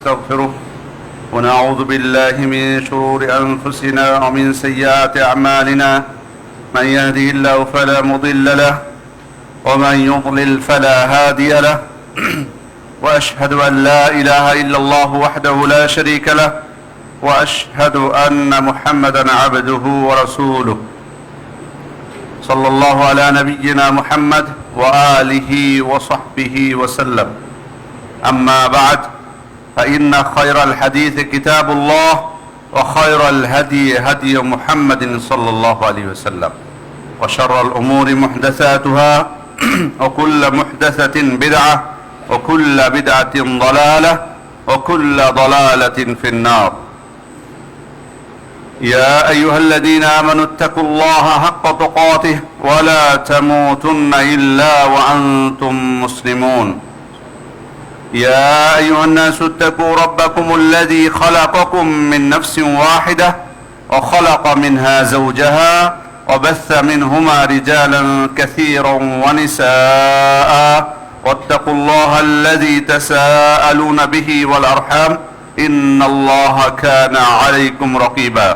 نستغفره ونعوذ بالله من شرور أنفسنا ومن سيئات أعمالنا من يهده الله فلا مضل له ومن يضلل فلا هادي له وأشهد أن لا إله إلا الله وحده لا شريك له وأشهد أن محمدا عبده ورسوله صلى الله على نبينا محمد وآله وصحبه وسلم أما بعد فإن خير الحديث كتاب الله وخير الهدي هدي محمد صلى الله عليه وسلم وشر الأمور محدثاتها وكل محدثة بدعة وكل بدعة ضلالة وكل ضلالة في النار يا أيها الذين آمنوا اتقوا الله حق تقاته ولا تموتن إلا وأنتم مسلمون يا أيها الناس اتقوا ربكم الذي خلقكم من نفس واحدة وخلق منها زوجها وبث منهما رجالا كثيرا ونساء واتقوا الله الذي تساءلون به والأرحام إن الله كان عليكم رقيبا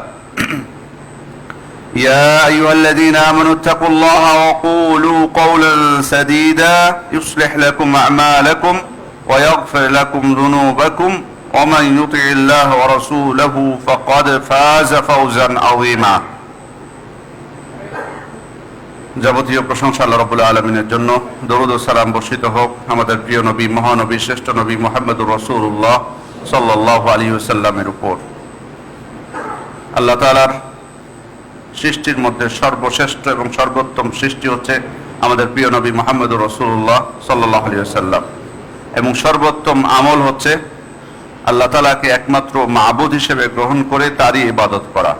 يا أيها الذين آمنوا اتقوا الله وقولوا قولا سديدا يصلح لكم أعمالكم ويغفر لكم ذنوبكم ومن يطع الله ورسوله فقد فاز فوزا عظيما যাবতীয় প্রশংসা আল্লাহ রাব্বুল আলামিনের জন্য। দরুদ ও সালাম বর্ষিত হোক আমাদের প্রিয় নবী, মহানবী, শ্রেষ্ঠ নবী মুহাম্মদুর রাসূলুল্লাহ সাল্লাল্লাহু আলাইহি ওয়াসাল্লামের উপর। আল্লাহ তাআলার সৃষ্টির মধ্যে সর্বশ্রেষ্ঠ এবং সর্বোত্তম সৃষ্টি হচ্ছে আমাদের প্রিয় নবী মুহাম্মদুর রাসূলুল্লাহ সাল্লাল্লাহু আলাইহি ওয়াসাল্লাম, এবং সর্বোত্তম আমল হচ্ছে আল্লাহ তাআলাকে একমাত্র মাবুদ হিসেবে গ্রহণ করে তারই ইবাদত করা।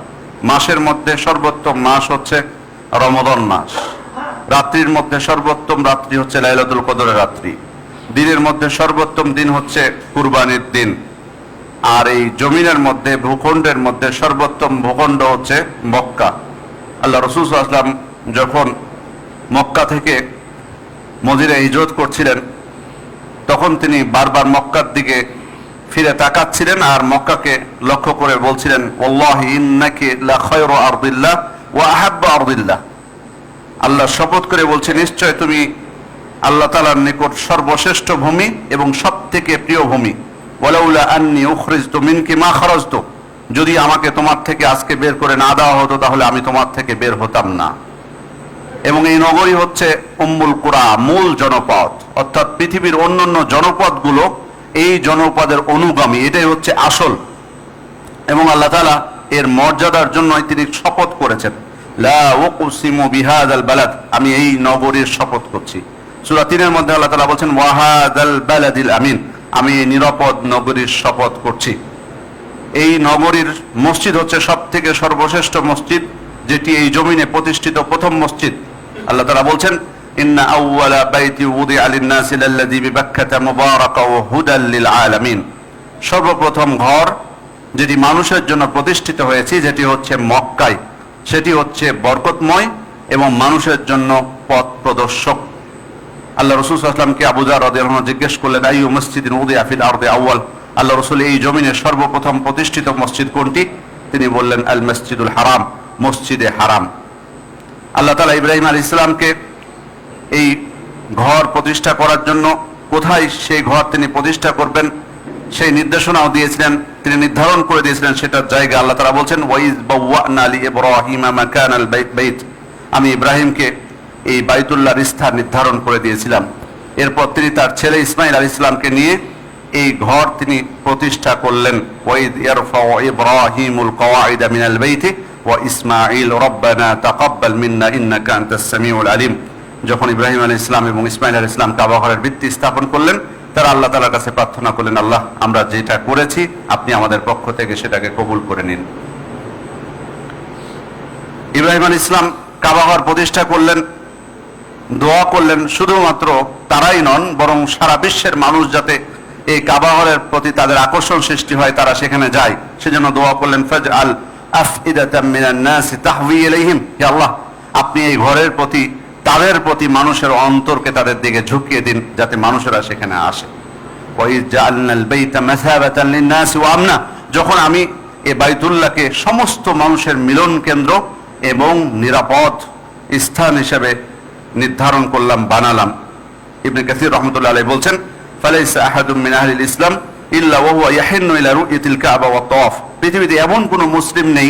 মাসের মধ্যে সর্বোত্তম মাস হচ্ছে রমজান মাস। রাত্রির মধ্যে সর্বোত্তম রাত্রি হচ্ছে লাইলাতুল কদরের রাত্রি। দিনের মধ্যে সর্বোত্তম দিন হচ্ছে কুরবানির দিন। আর এই জমিনের মধ্যে, ভূখণ্ডের মধ্যে সর্বোত্তম ভূখণ্ড হচ্ছে মক্কা। আল্লাহ রাসূল সাল্লাল্লাহু আলাইহি ওয়াসাল্লাম যখন মক্কা থেকে মদিনায় হিজরত করছিলেন তখন তিনি বারবার মক্কার দিকে ফিরে তাকাচ্ছিলেন আর মক্কাকে লক্ষ্য করে বলছিলেন, ওয়াল্লাহি ইন্নাকি লা খায়রু আরদিল্লাহ ওয়া আহাব্বু আরদিল্লাহ। আল্লাহ শপথ করে বলছে, নিশ্চয় তুমি আল্লাহ তাআলার নিকট সর্বশ্রেষ্ঠ ভূমি এবং সবথেকে প্রিয় ভূমি। ওয়ালাউলা আন্নী উখরিজতু মিনকি মা খারাজতু, যদি আমাকে তোমার থেকে আজকে বের করে না দেওয়া হতো তাহলে আমি তোমার থেকে বের হতাম না। এবং এই নগরী হচ্ছে উম্মুল কুরা, মূল জনপদ, অর্থাৎ পৃথিবীর অন্যান্য জনপদগুলো এই জনপদের অনুগামী, এটাই হচ্ছে আসল। এবং আল্লাহ তাআলা এর মর্যাদার জন্যই তিনি শপথ করেছেন, লা উকসিমু বিহাযাল বালাদ, আমি এই নগরীর শপথ করছি। সূরা ৩-এর মধ্যে আল্লাহ তাআলা বলেন, ওয়াহাযাল বালাদিল আমিন, আমি এই নিরাপদ নগরীর শপথ করছি। এই নগরীর মসজিদ হচ্ছে সবথেকে সর্বশ্রেষ্ঠ মসজিদ, যেটি এই জমিনে প্রতিষ্ঠিত প্রথম মসজিদ। আল্লাহ তাআলা বলছেন, ইন্না আউওয়ালা বাইতি উযিআ লিন-নাসি লাল্লাযী বিবাক্কাতা মুবারাকাও ওয়া হুদাল লিল আলামিন, সর্বপ্রথম ঘর যেটি মানুষের জন্য প্রতিষ্ঠিত হয়েছে যেটি হচ্ছে মক্কায়, সেটি হচ্ছে বরকতময় এবং মানুষের জন্য পথ প্রদর্শক। আল্লাহ রাসূল সাল্লাল্লাহু আলাইহি ওয়াসাল্লামকে আবু যর রাদিয়াল্লাহু আনহু জিজ্ঞেস করলেন, আইয়ু মসজিদিন উযিআ ফিল আরদি আউয়াল, আল্লাহ রাসূল এই জমিনে সর্বপ্রথম প্রতিষ্ঠিত মসজিদ কোনটি? তিনি বললেন, আল মসজিদুল হারাম, মসজিদে হারাম। আল্লাহ তাআলা ইব্রাহিম আলাইহিস সালামকে এই ঘর প্রতিষ্ঠা করার জন্য কোথায় সেই ঘর তিনি প্রতিষ্ঠা করবেন সেই নির্দেশনাও দিয়েছিলেন, তিনি নির্ধারণ করে দিয়েছিলেন সেটার জায়গা। আল্লাহ তাআলা বলছেন, ওয়াইজ বাওয়ানা লি ইব্রাহিমা মাকানাল বাইত, আমি ইব্রাহিমকে এই বাইতুল্লাহর স্থান নির্ধারণ করে দিয়েছিলাম। এরপর তিনি তার ছেলে ইসমাঈল আলাইহিস সালামকে নিয়ে এই ঘর তিনি প্রতিষ্ঠা করলেন। ওয়াইদ ইয়ারফাউ ইব্রাহিমুল কওয়াইদা মিনাল বাইতি ওয়া ইসমাঈল রব্বানা তাকাব্বাল মিন্না ইন্নাকা আনতাস সামিউল আলিম। যখন ইব্রাহিম আলাইহিস সালাম এবং ইসমাঈল আলাইহিস সালাম কাবা ঘরের ভিত্তি স্থাপন করলেন, তারা আল্লাহ তাআলার কাছে প্রার্থনা করলেন, আল্লাহ আমরা যেটা করেছি আপনি আমাদের পক্ষ থেকে সেটাকে কবুল করে নিন। ইব্রাহিম আলাইহিস সালাম কাবা ঘর প্রতিষ্ঠা করলেন, দোয়া করলেন, শুধুমাত্র তারাই নন বরং সারা বিশ্বের মানুষ যাতে এই কাবা ঘরের প্রতি তাদের আকর্ষণ সৃষ্টি হয়, তারা সেখানে যায়, সেজন্য দোয়া করলেন, ফাজআল আফইদাতাম মিনান নাসি তাহওয়ি ইলাইহিম, হে আল্লাহ আপনি এই ঘরের প্রতি তাদের প্রতি মানুষের অন্তরকে তাদের দিকে ঝুঁকিয়ে দিন যাতে মানুষেরা সেখানে আসে। ওয়াইয জাআলনাল বাইতা মাসাবাতান লিন-নাসি ওয়া আমনা, যখন আমি এই বাইতুল্লাহকে সমস্ত মানুষের মিলন কেন্দ্র এবং নিরাপদ স্থান হিসেবে নির্ধারণ করলাম, বানালাম। ইবনে কাসির রাহমাতুল্লাহ আলাইহি বলছেন, ফালাইসা আহাদুম মিন আহলিল ইসলাম ইল্লা ওয়া হুয়া ইয়াহিন্নু ইলা রু'য়াতিল কাবা ওয়া তাওয়াফ। পৃথিবীতে এমন কোন মুসলিম নেই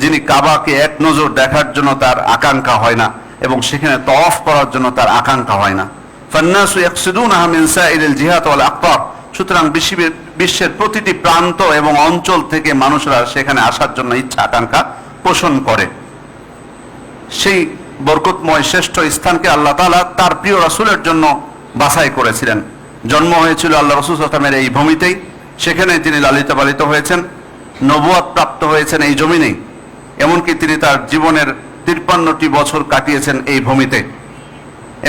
যিনি কাবাকে এক নজর দেখার জন্য তার আকাঙ্ক্ষা হয় না এবং সেখানে তাওয়াফ করার জন্য তার আকাঙ্ক্ষা হয় না। ফান্নাসু ইয়াকসিদুনাহা মিন সাইরিল জিহাত ওয়াল আকতার। সুতরাং বিশ্বের প্রতিটি প্রান্ত এবং অঞ্চল থেকে মানুষরা সেখানে আসার জন্য ইচ্ছা আকাঙ্ক্ষা পোষণ করে। সেই বরকতময় শ্রেষ্ঠ স্থানকে আল্লাহ তাআলা তার প্রিয় রাসূলের জন্য বাছাই করেছিলেন। জন্ম হয়েছিল আল্লাহ রাসূল সাল্লাল্লাহু আলাইহি ওয়াসাল্লামের এই ভূমিতেই, সেখানে তিনি লালিত পালিত হয়েছেন, নবুয়ত প্রাপ্ত হয়েছেন এই জমিনেই। এমনকি তিনি তার জীবনের 53টি বছর কাটিয়েছেন এই ভূমিতে।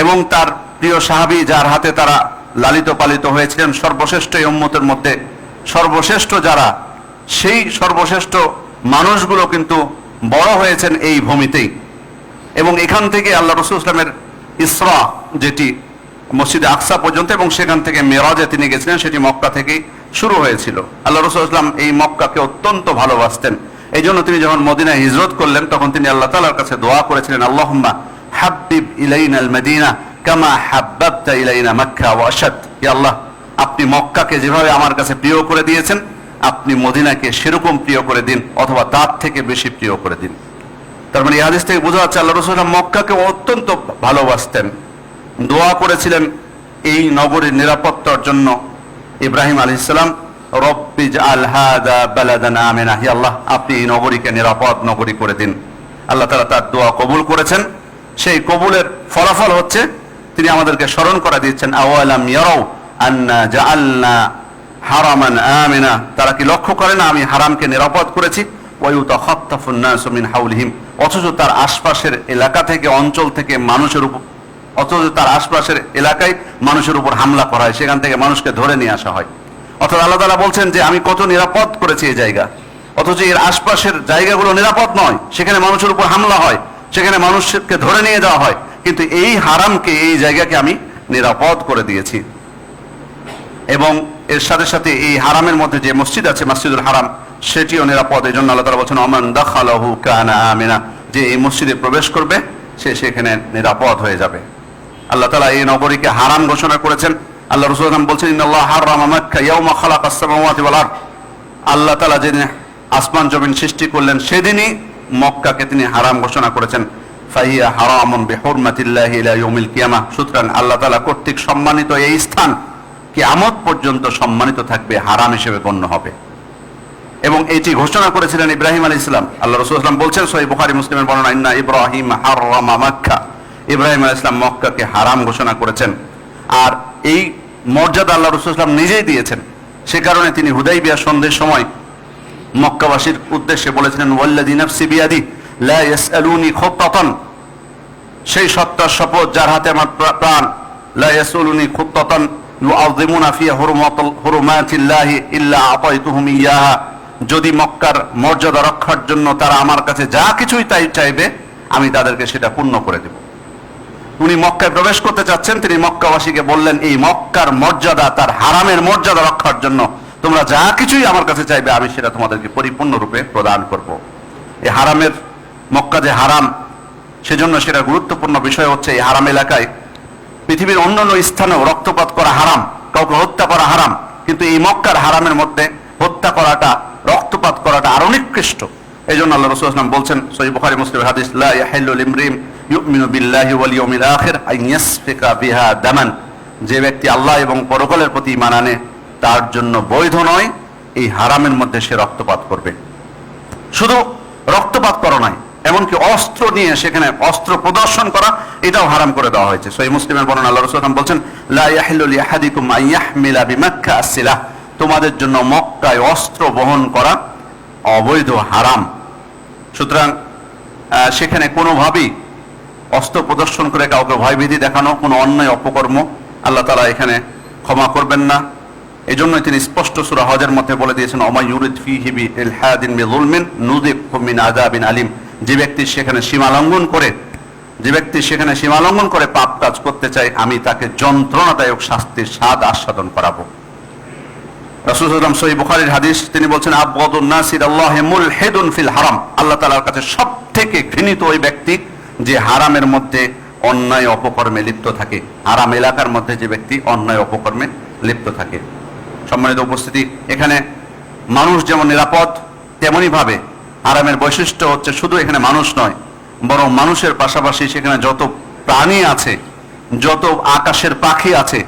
এবং তার প্রিয় সাহাবী যার হাতে তারা লালিত পালিত হয়েছিলেন, সর্বশ্রেষ্ঠ এই উম্মতের মধ্যে সর্বশ্রেষ্ঠ যারা, সেই সর্বশ্রেষ্ঠ মানুষগুলো কিন্তু বড় হয়েছেন এই ভূমিতেই। এবং এখান থেকে আল্লাহ রাসূল সাল্লাল্লাহু আলাইহি ওয়াসাল্লামের ইসরা, যেটি মসজিদে আকসা পর্যন্ত, এবং সেখান থেকে মেরাজে তিনি গেছিলেন, সেটি মক্কা থেকেই শুরু হয়েছিল। আল্লাহ রাসূল সাল্লাল্লাহু আলাইহি ওয়াসাল্লাম এই মক্কাকে অত্যন্ত ভালোবাসতেন। এই জন্য তিনি যখন মদিনায় হিজরত করলেন তখন তিনি আল্লাহ তাআলার কাছে দোয়া করেছিলেন, আল্লাহুম্মা হাব্বিব ইলাইনাল মদিনা কামা হাব্বাবতা ইলাইনা মক্কা ওয়া আশাদ। হে আল্লাহ, আপনি মক্কাকে যেভাবে আমার কাছে প্রিয় করে দিয়েছেন, আপনি মদিনাকে সেরকম প্রিয় করে দিন, অথবা তার থেকে বেশি প্রিয় করে দিন। তার মানে এই হাদিস থেকে বোঝা যাচ্ছে আল্লাহ রাসূল সাল্লাল্লাহু আলাইহি ওয়াসাল্লাম মক্কাকে অত্যন্ত ভালোবাসতেন। দোয়া করেছিলেন এই নগরীর নিরাপত্তার জন্য। ইব্রাহিম আলাইহিস সালাম, রব্বি জাআল হাযা বালাদান আমিনা, হে আল্লাহ, আপনি এই নগরীকে নিরাপদ নগরী করে দিন। আল্লাহ তাআলা তার দোয়া কবুল করেছেন। সেই কবুলের ফলাফল হচ্ছে তিনি আমাদেরকে স্মরণ করে দিচ্ছেন, আওয়ালাম ইয়ারাউ আন্না জাআলনা হারামান আমিনা, তারা কি লক্ষ্য করে না আমি হারামকে নিরাপদ করেছি। ওয়া ইউতাখাত্তাফুন নাসু মিন হাওলিহিম, অথচ তার আশপাশের এলাকা থেকে, অঞ্চল থেকে মানুষের উপর, অথচ তার আশপাশের এলাকায় মানুষের উপর হামলা করা হয়, সেখান থেকে মানুষকে ধরে নিয়ে আসা হয়। অথচ আল্লাহ তাআলা বলছেন যে আমি কত নিরাপদ করেছি এই জায়গা, অথচ এর আশপাশের জায়গাগুলো নিরাপদ নয়, সেখানে মানুষের উপর হামলা হয়, সেখানে মানুষকে ধরে নিয়ে যাওয়া হয়, কিন্তু এই হারামকে, এই জায়গাকে আমি নিরাপদ করে দিয়েছি। এবং এর সাথে সাথে এই হারামের মধ্যে যে মসজিদ আছে, মসজিদুল হারাম, সেটিও নিরাপদ। এই জন্য আল্লাহ তাআলা বলছেন, আমান দাখালাহু কানা আমিনা, যে এই মসজিদে প্রবেশ করবে সে সেখানে নিরাপদ হয়ে যাবে। আল্লাহ তাআলা এই নগরীকে হারাম ঘোষণা করেছেন। আল্লাহ রাসূল সাল্লাল্লাহু আলাইহি ওয়াসাল্লাম বলছেন, ইন্নাল্লাহা হারামা মাক্কা ইয়াওমা খালাকাস সামাওয়াতি ওয়াল আরদ, আল্লাহ তাআলা যেদিন আসমান জমিন সৃষ্টি করলেন সেদিনই মক্কাকে তিনি হারাম ঘোষণা করেছেন। ফাহিয়া হারামুন বিহুরমাতিল্লাহি ইলা ইয়াউমিল কিয়ামাহ, সুতরাং আল্লাহ তাআলা কর্তৃক সম্মানিত এই স্থান কিয়ামত পর্যন্ত সম্মানিত থাকবে, হারাম হিসেবে গণ্য হবে। এবং এটি ঘোষণা করেছিলেন ইব্রাহিম আলাইহিস সালাম। আল্লাহ রাসূল সাল্লাল্লাহু আলাইহি ওয়াসাল্লাম বলছেন, সহিহ বুখারী মুসলিমের বর্ণনা, ইন্না ইব্রাহিম হারামা মাক্কা, ইব্রাহিম আলাইহিস সালাম মক্কাকে হারাম ঘোষণা করেছেন। আর এই মর্যাদা আল্লাহ রাসূল সাল্লাল্লাহু আলাইহি ওয়াসাল্লাম নিজেই দিয়েছেন। সে কারণে তিনি হুদাইবিয়া সন্ধির সময় মক্কাবাসীর উদ্দেশ্যে বলেছিলেন, ওয়াল্লাযী নাফসি বিয়াদি লা ইয়াসআলুনি খুত্তাতান, সেই সত্তার শপথ যার হাতে আমার প্রাণ, লা ইয়াসআলুনি খুত্তাতান ইউআযিমুনা ফিহা হুরুমাতিল্লাহি ইল্লা আতাইতুহুম ইয়াহা, যদি মক্কার মর্যাদা রক্ষার জন্য তারা আমার কাছে যা কিছুই তাই চাইবে, আমি তাদেরকে সেটা পূর্ণ করে দেব। উনি মক্কায় প্রবেশ করতে চাচ্ছেন, তিনি মক্কাবাসীকে বললেন, এই মক্কার মর্যাদা, তার হারামের মর্যাদা রক্ষার জন্য তোমরা যা কিছুই আমার কাছে চাইবে, আমি সেটা তোমাদেরকে পরিপূর্ণরূপে প্রদান করব। এই হারামের, মক্কা যে হারাম, সেজন্য সেটা গুরুত্বপূর্ণ বিষয় হচ্ছে এই হারাম এলাকায় পৃথিবীর অন্যান্য স্থানেও রক্তপাত করা হারাম, কাউকে হত্যা করা হারাম, কিন্তু এই মক্কার হারামের মধ্যে হত্যা করাটা, রক্তপাত করাটা আরো নিকৃষ্ট। এই জন্য আল্লাহ রাসূল সাল্লাল্লাহু আলাইহি ওয়াসাল্লাম বলছেন, সহিহ বুখারী মুসলিমের হাদিস, লা ইয়াহিল্লু লিমরিম ইউমিনু বিল্লাহি ওয়াল ইয়াউমিল আখির আন ইয়াসফিকা বিহা দামান, যে ব্যক্তি আল্লাহ এবং পরকালের প্রতি ঈমান আনে তার জন্য বৈধ নয় এই হারামের মধ্যে সে রক্তপাত করবে। শুধু রক্তপাত করা নয়, এমনকি অস্ত্র নিয়ে সেখানে অস্ত্র প্রদর্শন করা, এটাও হারাম করে দেওয়া হয়েছে। সহিহ মুসলিমের বর্ণনা, আল্লাহ রাসূল সাল্লাল্লাহু আলাইহি ওয়াসাল্লাম বলছেন, লা ইয়াহিল্লু লিআহাদিকুম আন ইয়াহমিলা বিমাক্কা আসিলাহ, তোমাদের জন্য মক্কায় অস্ত্র বহন করা অবৈধ, হারাম। সুতরাং সেখানে কোনোভাবেই অস্ত্র প্রদর্শন করে কাউকে ভয়ভীতি দেখানো কোনো অন্যায় অপকর্ম আল্লাহ তাআলা এখানে ক্ষমা করবেন না। এই জন্যই তিনি স্পষ্ট সূরা হজের মধ্যে বলে দিয়েছেন, ওমা ইউরিদ ফীহি বিইলহাদিন বিযুলমিন নুযিবহু মিন আযাবিন আলিম, যে ব্যক্তি সেখানে সীমা লঙ্ঘন করে পাপ কাজ করতে চায়, আমি তাকে যন্ত্রণাদায়ক শাস্তির স্বাদ আস্বাদন করাবো। রাসূল সাল্লাল্লাহু আলাইহি ওয়াসাল্লাম সহিহ বুখারীর হাদিস, তিনি বলছেন আবগাদুন নাসি ইলাল্লাহি মুলহিদুন ফিল হারাম। আল্লাহ তাআলার কাছে সবথেকে ঘৃণিত ওই ব্যক্তি যে হারামের মধ্যে অন্যায় অপকর্মে লিপ্ত থাকে, হারাম এলাকার মধ্যে যে ব্যক্তি অন্যায় অপকর্মে লিপ্ত থাকে। সম্মানিত উপস্থিতি, এখানে মানুষ যেমন নিরাপদ, তেমনি ভাবে হারামের বৈশিষ্ট্য হচ্ছে শুধু এখানে মানুষ নয়, বরং মানুষের পাশাপাশি সেখানে যত প্রাণী আছে, যত আকাশের পাখি আছে,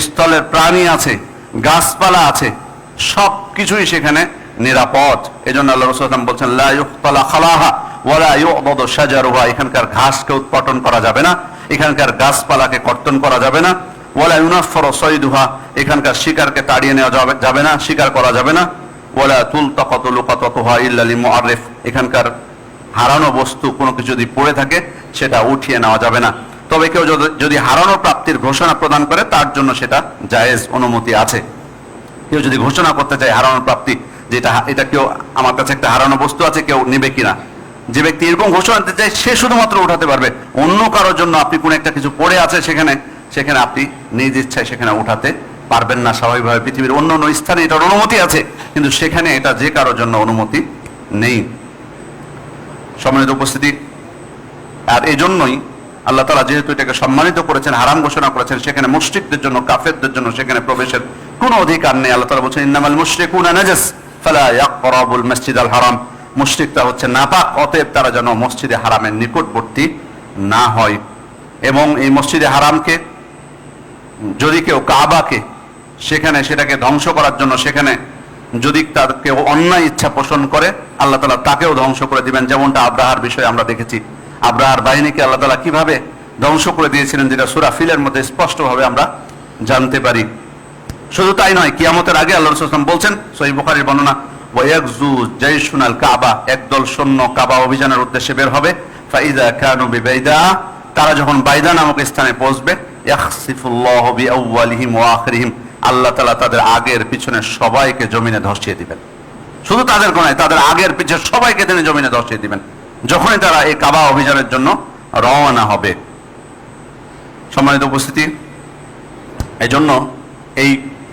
স্থলের প্রাণী আছে, গাছপালা আছে, সব কিছুই সেখানে নিরাপদ। এজন্য আল্লাহ রাসূল সাল্লাল্লাহু আলাইহি ওয়াসাল্লাম বলছেন লা ইউকতালা খালাহা ওয়ালা ইউবদু শাজারুহা, এখানকার ঘাসকে উৎপাটন করা যাবে না, এখানকার গাছপালাকে কর্তন করা যাবে না। ওয়ালা ইউনাফফারু সাইদুহা, এখানকার শিকারকে তাড়িয়ে নেওয়া যাবে না, শিকার করা যাবে না। ওয়ালা তুলতাকাতু লুকাতাতুহা ইল্লা লিমুআররিফ, এখানকার হারানো বস্তু কোনো কিছু যদি পড়ে থাকে সেটা উঠিয়ে নেওয়া যাবে না। তবে কেউ যদি হারানো প্রাপ্তির ঘোষণা প্রদান করে তার জন্য সেটা জায়েজ, অনুমতি আছে। কেউ যদি ঘোষণা করতে চায় হারানোর প্রাপ্তি, যেটা এটা কেউ আমার কাছে একটা হারানো বস্তু আছে, কেউ নেবে কিনা, যে ব্যক্তি এরকম ঘোষণা দিতে চায় সে শুধুমাত্র উঠাতে পারবে। অন্য কারোর জন্য আপনি কোনো একটা কিছু পড়ে আছে সেখানে আপনি নিজ ইচ্ছায় সেখানে উঠাতে পারবেন না। স্বাভাবিকভাবে পৃথিবীর অন্য অন্য স্থানে এটার অনুমতি আছে, কিন্তু সেখানে এটা যে কারোর জন্য অনুমতি নেই। সম্মানিত উপস্থিতি, আর এই জন্যই আল্লাহ তাআলা যেহেতু এটাকে সম্মানিত করেছেন, হারাম ঘোষণা করেছেন, সেখানে মুশরিকদের জন্য, কাফেরদের জন্য সেখানে প্রবেশের কোনো অধিকার নেই। আল্লাহ তাআলা বলছেন ইন্নামাল মুশরিকুনা নাজাস ফালা ইয়াকরাবুল মাসজিদাল হারাম, মুশরিকরা হচ্ছে নাপাক, অতএব তারা যেন মসজিদে হারামের নিকটবর্তী না হয়। এবং এই মসজিদে হারামকে যদি কেউ কাবাকে সেটাকে ধ্বংস করার জন্য সেখানে যদি তার কেউ অন্যায় ইচ্ছা পোষণ করে, আল্লাহ তাআলা তাকেও ধ্বংস করে দিবেন। যেমনটা আব্রাহার বিষয়ে আমরা দেখেছি, আব্রাহার বাহিনীকে আল্লাহ তাআলা কিভাবে ধ্বংস করে দিয়েছিলেন, যেটা সূরা ফিলের মধ্যে স্পষ্টভাবে আমরা জানতে পারি। শুধু তাই নয়, কিয়ামতের আগে আল্লাহ রাসূল সাল্লাল্লাহু আলাইহি ওয়াসাল্লাম বলছেন, সহিহ বুখারীর বর্ণনা, ওয়ায়াগজু জাইশুনাল কাবা, একদল সৈন্য কাবা অভিযানের উদ্দেশ্যে বের হবে। ফাইযা কানু বিবাইদা, তারা যখন বাইদা নামক স্থানে পৌঁছবে, ইয়াখসিফুল্লাহু বিআউয়ালিহিম ওয়া আখিরিহিম, আল্লাহ তাআলা তাদের আগের পিছনের সবাইকে জমিনে ধসিয়ে দিবেন। শুধু তাদের নয়, তাদের আগের পিছের সবাইকে তিনি জমিনে ধসিয়ে দিবেন যখনই তারা এই কাবা অভিযানের জন্য রওনা হবে। সম্মানিত উপস্থিতি, এই জন্য এই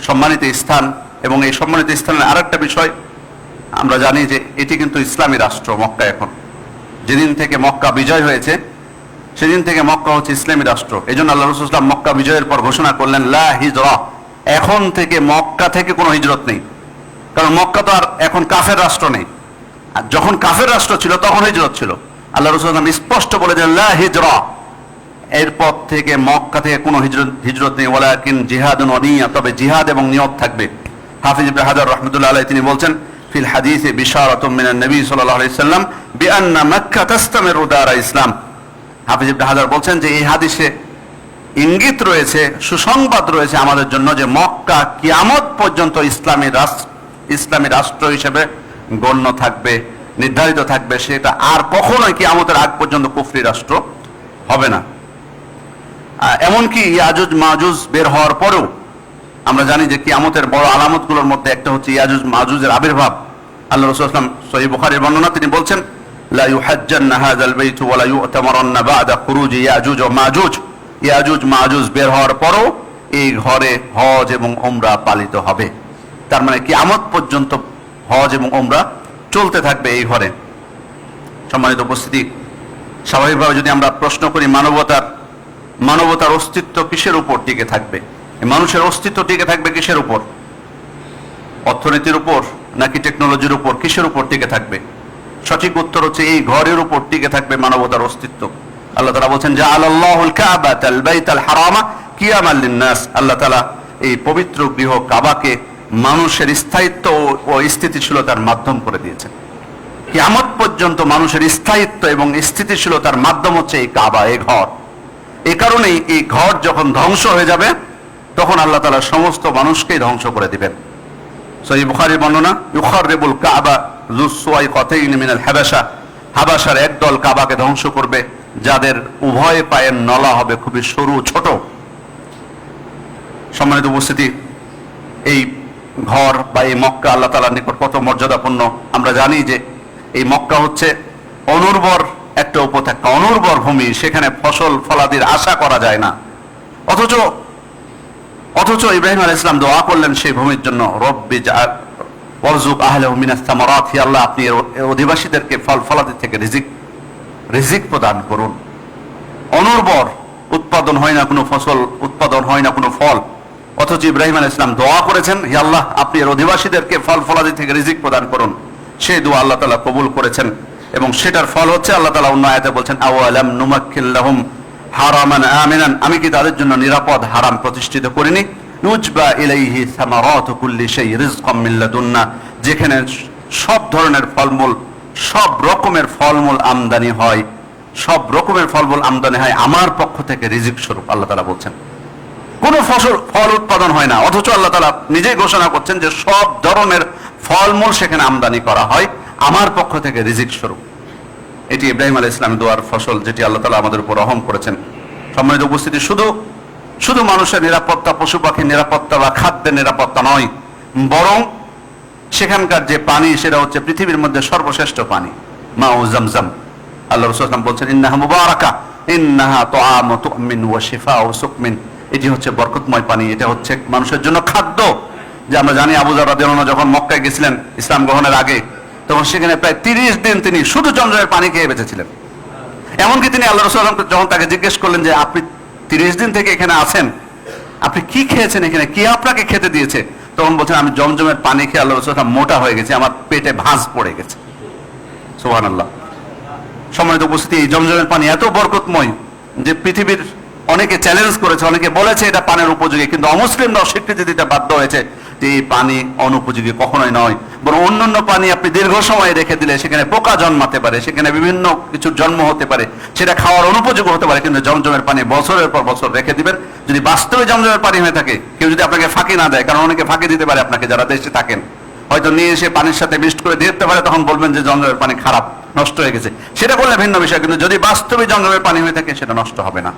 সম্মানিত স্থান এবং এই সম্মানিত স্থানের আরেকটা বিষয় আমরা জানি যে এটি কিন্তু ইসলামী রাষ্ট্র মক্কা। এখন যেদিন থেকে মক্কা বিজয় হয়েছে সেদিন থেকে মক্কা হচ্ছে ইসলামী রাষ্ট্র। এই জন্য আল্লাহ রাসূল সাল্লাল্লাহু আলাইহি ওয়াসাল্লাম মক্কা বিজয়ের পর ঘোষণা করলেন লা হিজরা, এখন থেকে মক্কা থেকে কোনো হিজরত নেই। কারণ মক্কা তো আর এখন কাফের রাষ্ট্র নেই, আর যখন কাফের রাষ্ট্র ছিল তখন হিজরত ছিল। আল্লাহ রাসূল সাল্লাল্লাহু আলাইহি ওয়াসাল্লাম স্পষ্ট বলে দেন লা হিজরা, এরপর থেকে মক্কা থেকে কোনো হিজরত নেই। ওয়ালাকিন জিহাদুন ওয়া নিয়া, তবে জিহাদ এবং নিয়ত থাকবে। হাফিজ ইবনে হাজার রাহমাতুল্লাহ আলাইহি তিনি বলছেন ফিল হাদিসে বিশারাতুম মিনান নবী সাল্লাল্লাহু আলাইহি সাল্লাম বিআন্না মক্কা তাস্তামিরু দারা ইসলাম। হাফিজ ইবনে হাজার বলছেন যে এই হাদিসে ইঙ্গিত রয়েছে, সুসংবাদ রয়েছে আমাদের জন্য যে মক্কা কিয়ামত পর্যন্ত ইসলামী রাষ্ট্র হিসেবে গণ্য থাকবে, নির্ধারিত থাকবে। সেটা আর কখনোই কিয়ামতের আগ পর্যন্ত কুফরি রাষ্ট্র হবে না। এমনকি ইয়াজুজ মাজুজ বের হওয়ার পরেও আমরা জানি যে কিয়ামতের বড় আলামতগুলোর মধ্যে একটা হচ্ছে ইয়াজুজ মাজুজের আবির্ভাব। আল্লাহ রাসূল সাল্লাল্লাহু আলাইহি ওয়াসাল্লাম সহিহ বুখারীর বর্ণনা, তিনি বলছেন লা ইউহাজ্জান্না হাযাল বাইতু ওয়া লা ইউতামারান্না বা'দা খুরুজি ইয়াজুজ ওয়া মাজুজ, ইয়াজুজ মাজুজ বের হওয়ার পরও এই ঘরে হজ এবং উমরা পালিত হবে। তার মানে কিয়ামত পর্যন্ত হজ এবং উমরা চলতে থাকবে এই ঘরে। সম্মানিত উপস্থিতি, স্বাভাবিকভাবে যদি আমরা প্রশ্ন করি মানবতার অস্তিত্ব কিসের উপর টিকে থাকবে, মানুষের অস্তিত্ব টিকে থাকবে কিসের উপর? অর্থনীতির উপর নাকি টেকনোলজির উপর, কিসের উপর টিকে থাকবে? সঠিক উত্তর হচ্ছে এই ঘরের উপর টিকে থাকবে মানবতার অস্তিত্ব। আল্লাহ তাআলা বলেন জাআলাল্লাহুল কাবাতাল বাইতাল হারামা কিয়ামান লিন-নাস, আল্লাহ তাআলা এই পবিত্র গৃহ কাবাকে মানুষের স্থায়িত্ব ও স্থিতিশীলতার মাধ্যম করে দিয়েছেন। কিয়ামত পর্যন্ত মানুষের স্থায়িত্ব এবং স্থিতিশীলতার মাধ্যম হচ্ছে এই কাবা, এই ঘর। এই কারণেই এই ঘর যখন ধ্বংস হয়ে যাবে তখন আল্লাহ তাআলা সমস্ত মানুষকেই ধ্বংস করে দিবেন। সহিহ বুখারীর বর্ণনা, ইউখাররিবুল কাবা যু সুওয়াইকাতাইন মিনাল হাবাশা, হাবাশার একদল কাবাকে ধ্বংস করবে যাদের উভয় পায়ের নলা হবে খুবই সরু, ছোট। সম্মানিত উপস্থিতি, এই ঘর বা এই মক্কা আল্লাহ তাআলার নিকট কত মর্যাদাপূর্ণ। আমরা জানি যে এই মক্কা হচ্ছে অনুর্বর একটা উপত্যকা, অনুর্বর ভূমি, সেখানে ফসল ফলাদির আশা করা যায় না। অথচ অথচ ইব্রাহিম আলাইহিস সালাম দোয়া করলেন সেই ভূমির জন্য, রব্বি জাআল ওয়ারযুক আহলাহু মিনাস সামারাত, হে আল্লাহ আপনি এর অধিবাসীদেরকে ফল ফলাদি থেকে রিজিক প্রদান করুন। অনুর্বর, উৎপাদন হয় না কোনো ফসল, উৎপাদন হয় না কোনো ফল, অথচ ইব্রাহিম আলাইহিস সালাম দোয়া করেছেন, হে আল্লাহ আপনি এর অধিবাসীদেরকে ফল ফলাদি থেকে রিজিক প্রদান করুন। সেই দোয়া আল্লাহ তাআলা কবুল করেছেন এবং সেটার ফল হচ্ছে আল্লাহ তাআলা অন্য আয়াতে বলছেন, আওয়ালাম নুমাক্কিল লাহুম হারামান আমিনান, আমি কি তাদের জন্য নিরাপদ হারাম প্রতিষ্ঠিত করিনি, নুজবা ইলাইহি সামারাতু কুল্লি শাই রিজকাম মিন লাদুন্না, যেখানে সব ধরনের ফলমূল, সব রকমের ফলমূল আমদানি হয়, সব রকমের ফলমূল আমদানি হয় আমার পক্ষ থেকে রিজিক স্বরূপ। আল্লাহ তাআলা বলছেন কোন ফল উৎপাদন হয় না, অথচ আল্লাহ তাআলা নিজেই ঘোষণা করছেন যে সব ধরনের ফলমূল সেখানে আমদানি করা হয় আমার পক্ষ থেকে রিজিক স্বরূপ। এটি ইব্রাহিম আলাইহিস সালামের দোয়ার ফসল, যেটি আল্লাহ তাআলা আমাদের উপর রহম করেছেন। সম্মানিত উপস্থিতি, শুধু মানুষের নিরাপত্তা, পশু পাখির নিরাপত্তা বা খাদ্যের নিরাপত্তা নয়, বরং সেখানকার যে পানি সেটা হচ্ছে পৃথিবীর মধ্যে সর্বশ্রেষ্ঠ পানি, মাউ জামজাম। আল্লাহ রাসূল সাল্লাল্লাহু আলাইহি ওয়াসাল্লাম বলছেন, ইন্নাহা মুবারাকা, ইন্নাহা তুআমু তুমিন ওয়া শিফাউ সুকমিন, এটি হচ্ছে বরকতময় পানি, এটা হচ্ছে মানুষের জন্য খাদ্য। যে আমরা জানি আবু যর রাদিয়াল্লাহু আনহু যখন মক্কায় গেছিলেন ইসলাম গ্রহণের আগে, তখন সেখানে প্রায় 30 দিন তিনি শুধু জমজমের পানি খেয়ে বেঁচেছিলেন। এমনকি তিনি আল্লাহ রাসূল সাল্লাল্লাহু আলাইহি ওয়াসাল্লাম যখন তাকে জিজ্ঞেস করলেন যে আপনি 30 দিন থেকে এখানে আছেন, আপনি কি খেয়েছেন, এখানে কি আপনাকে খেতে দিয়েছে, তখন বলছেন আমি জমজমের পানি খেয়ে আল্লাহ রাসূল সাল্লাল্লাহু আলাইহি ওয়াসাল্লাম মোটা হয়ে গেছে, আমার পেটে ভাঁজ পড়ে গেছে। সুবহানাল্লাহ। সম্মানিত উপস্থিতি, এই জমজমের পানি এত বরকতময় যে পৃথিবীর অনেকে চ্যালেঞ্জ করেছে, অনেকে বলেছে এটা পানের উপযোগী, কিন্তু অমুসলিমরাও স্বীকৃতি দিতে বাধ্য হয়েছে যে এই পানি অনুপযোগী কখনোই নয়, বরং অন্যান্য পানি আপনি দীর্ঘ সময় রেখে দিলে সেখানে পোকা জন্মাতে পারে, সেখানে বিভিন্ন কিছুর জন্ম হতে পারে, সেটা খাওয়ার অনুপযোগী হতে পারে। কিন্তু জমজমের পানি বছরের পর বছর রেখে দিবেন, যদি বাস্তবে জমজমের পানি হয়ে থাকে, কেউ যদি আপনাকে ফাঁকি না দেয়, কারণ অনেকে ফাঁকি দিতে পারে আপনাকে যারা দেশে থাকেন, হয়তো নিয়ে এসে পানির সাথে মিক্সড করে দিতে পারে, তখন বলবেন যে জমজমের পানি খারাপ, নষ্ট হয়ে গেছে, সেটা বললে ভিন্ন বিষয়। কিন্তু যদি বাস্তবে জমজমের পানি হয়ে থাকে সেটা নষ্ট হবে না।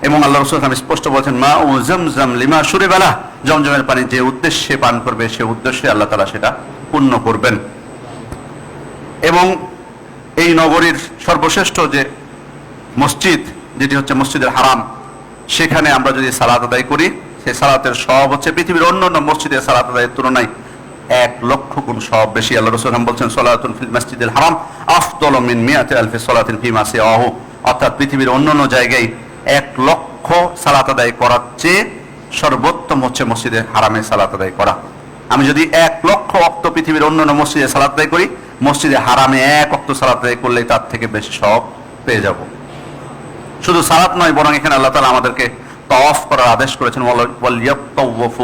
এবং আল্লাহ রাসূল সাল্লাল্লাহু আলাইহি ওয়াসাল্লাম স্পষ্ট বলেছেন, মা ও জামজাম লিমা শুরিবা লাহ, জমজমের পানি যে উদ্দেশ্যে পান করবে সে উদ্দেশ্যে আল্লাহ তাআলা সেটা পূর্ণ করবেন। এবং এই নগরীর সর্বশ্রেষ্ঠ যে মসজিদ, যেটি হচ্ছে মসজিদুল হারাম, সেখানে আমরা যদি সালাত আদায় করি, সেই সালাতের সওয়াব হচ্ছে পৃথিবীর অন্যান্য মসজিদের সালাত আদায়ের তুলনায় 1 লক্ষ গুণ সওয়াব বেশি। আল্লাহ রাসূল সাল্লাল্লাহু আলাইহি ওয়াসাল্লাম বলছেন, সালাতুন ফিল মাসজিদিল হারাম আফদালু মিন মিআতি আলফি সালাতিন ফিমা সিওয়াহু, অর্থাৎ পৃথিবীর অন্যান্য জায়গায় 1 লক্ষ সালাত আদায় করার চেয়ে সর্বোত্তম হচ্ছে মসজিদে হারামে সালাত আদায় করা। আমি যদি 1 লক্ষ ওয়াক্ত পৃথিবীর অন্যান্য মসজিদে সালাত আদায় করি, মসজিদে হারামে 1 ওয়াক্ত সালাত আদায় করলে তার থেকে বেশি সওয়াব পেয়ে যাব। শুধু সালাত নয়, বরং এখানে আল্লাহ তাআলা আমাদেরকে তাওয়াফ করার আদেশ করেছেন, ওয়ালিয়াতাওয়াফু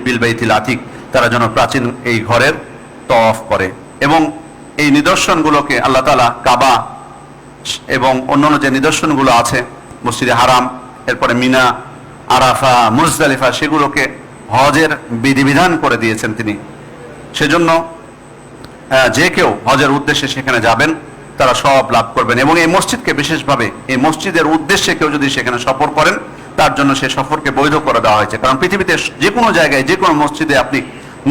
বিল বাইতিল আতিক, তারা যেন প্রাচীন এই ঘরের তাওয়াফ করে। এবং এই নিদর্শনগুলোকে আল্লাহ তাআলা কাবা এবং অন্যান্য যে নিদর্শনগুলো আছে, মসজিদে হারাম, এরপরে মিনা, আরাফা, মুজদালিফা, সেগুলোকে হজের বিধিবিধান করে দিয়েছেন তিনি। সেজন্য যে কেউ হজের উদ্দেশ্যে সেখানে যাবেন তারা সব লাভ করবেন। এবং এই মসজিদকে বিশেষভাবে, এই মসজিদের উদ্দেশ্যে কেউ যদি সেখানে সফর করেন, তার জন্য সেই সফরকে বৈধ করে দেওয়া হয়েছে। কারণ পৃথিবীতে যে কোনো জায়গায়, যে কোনো মসজিদে আপনি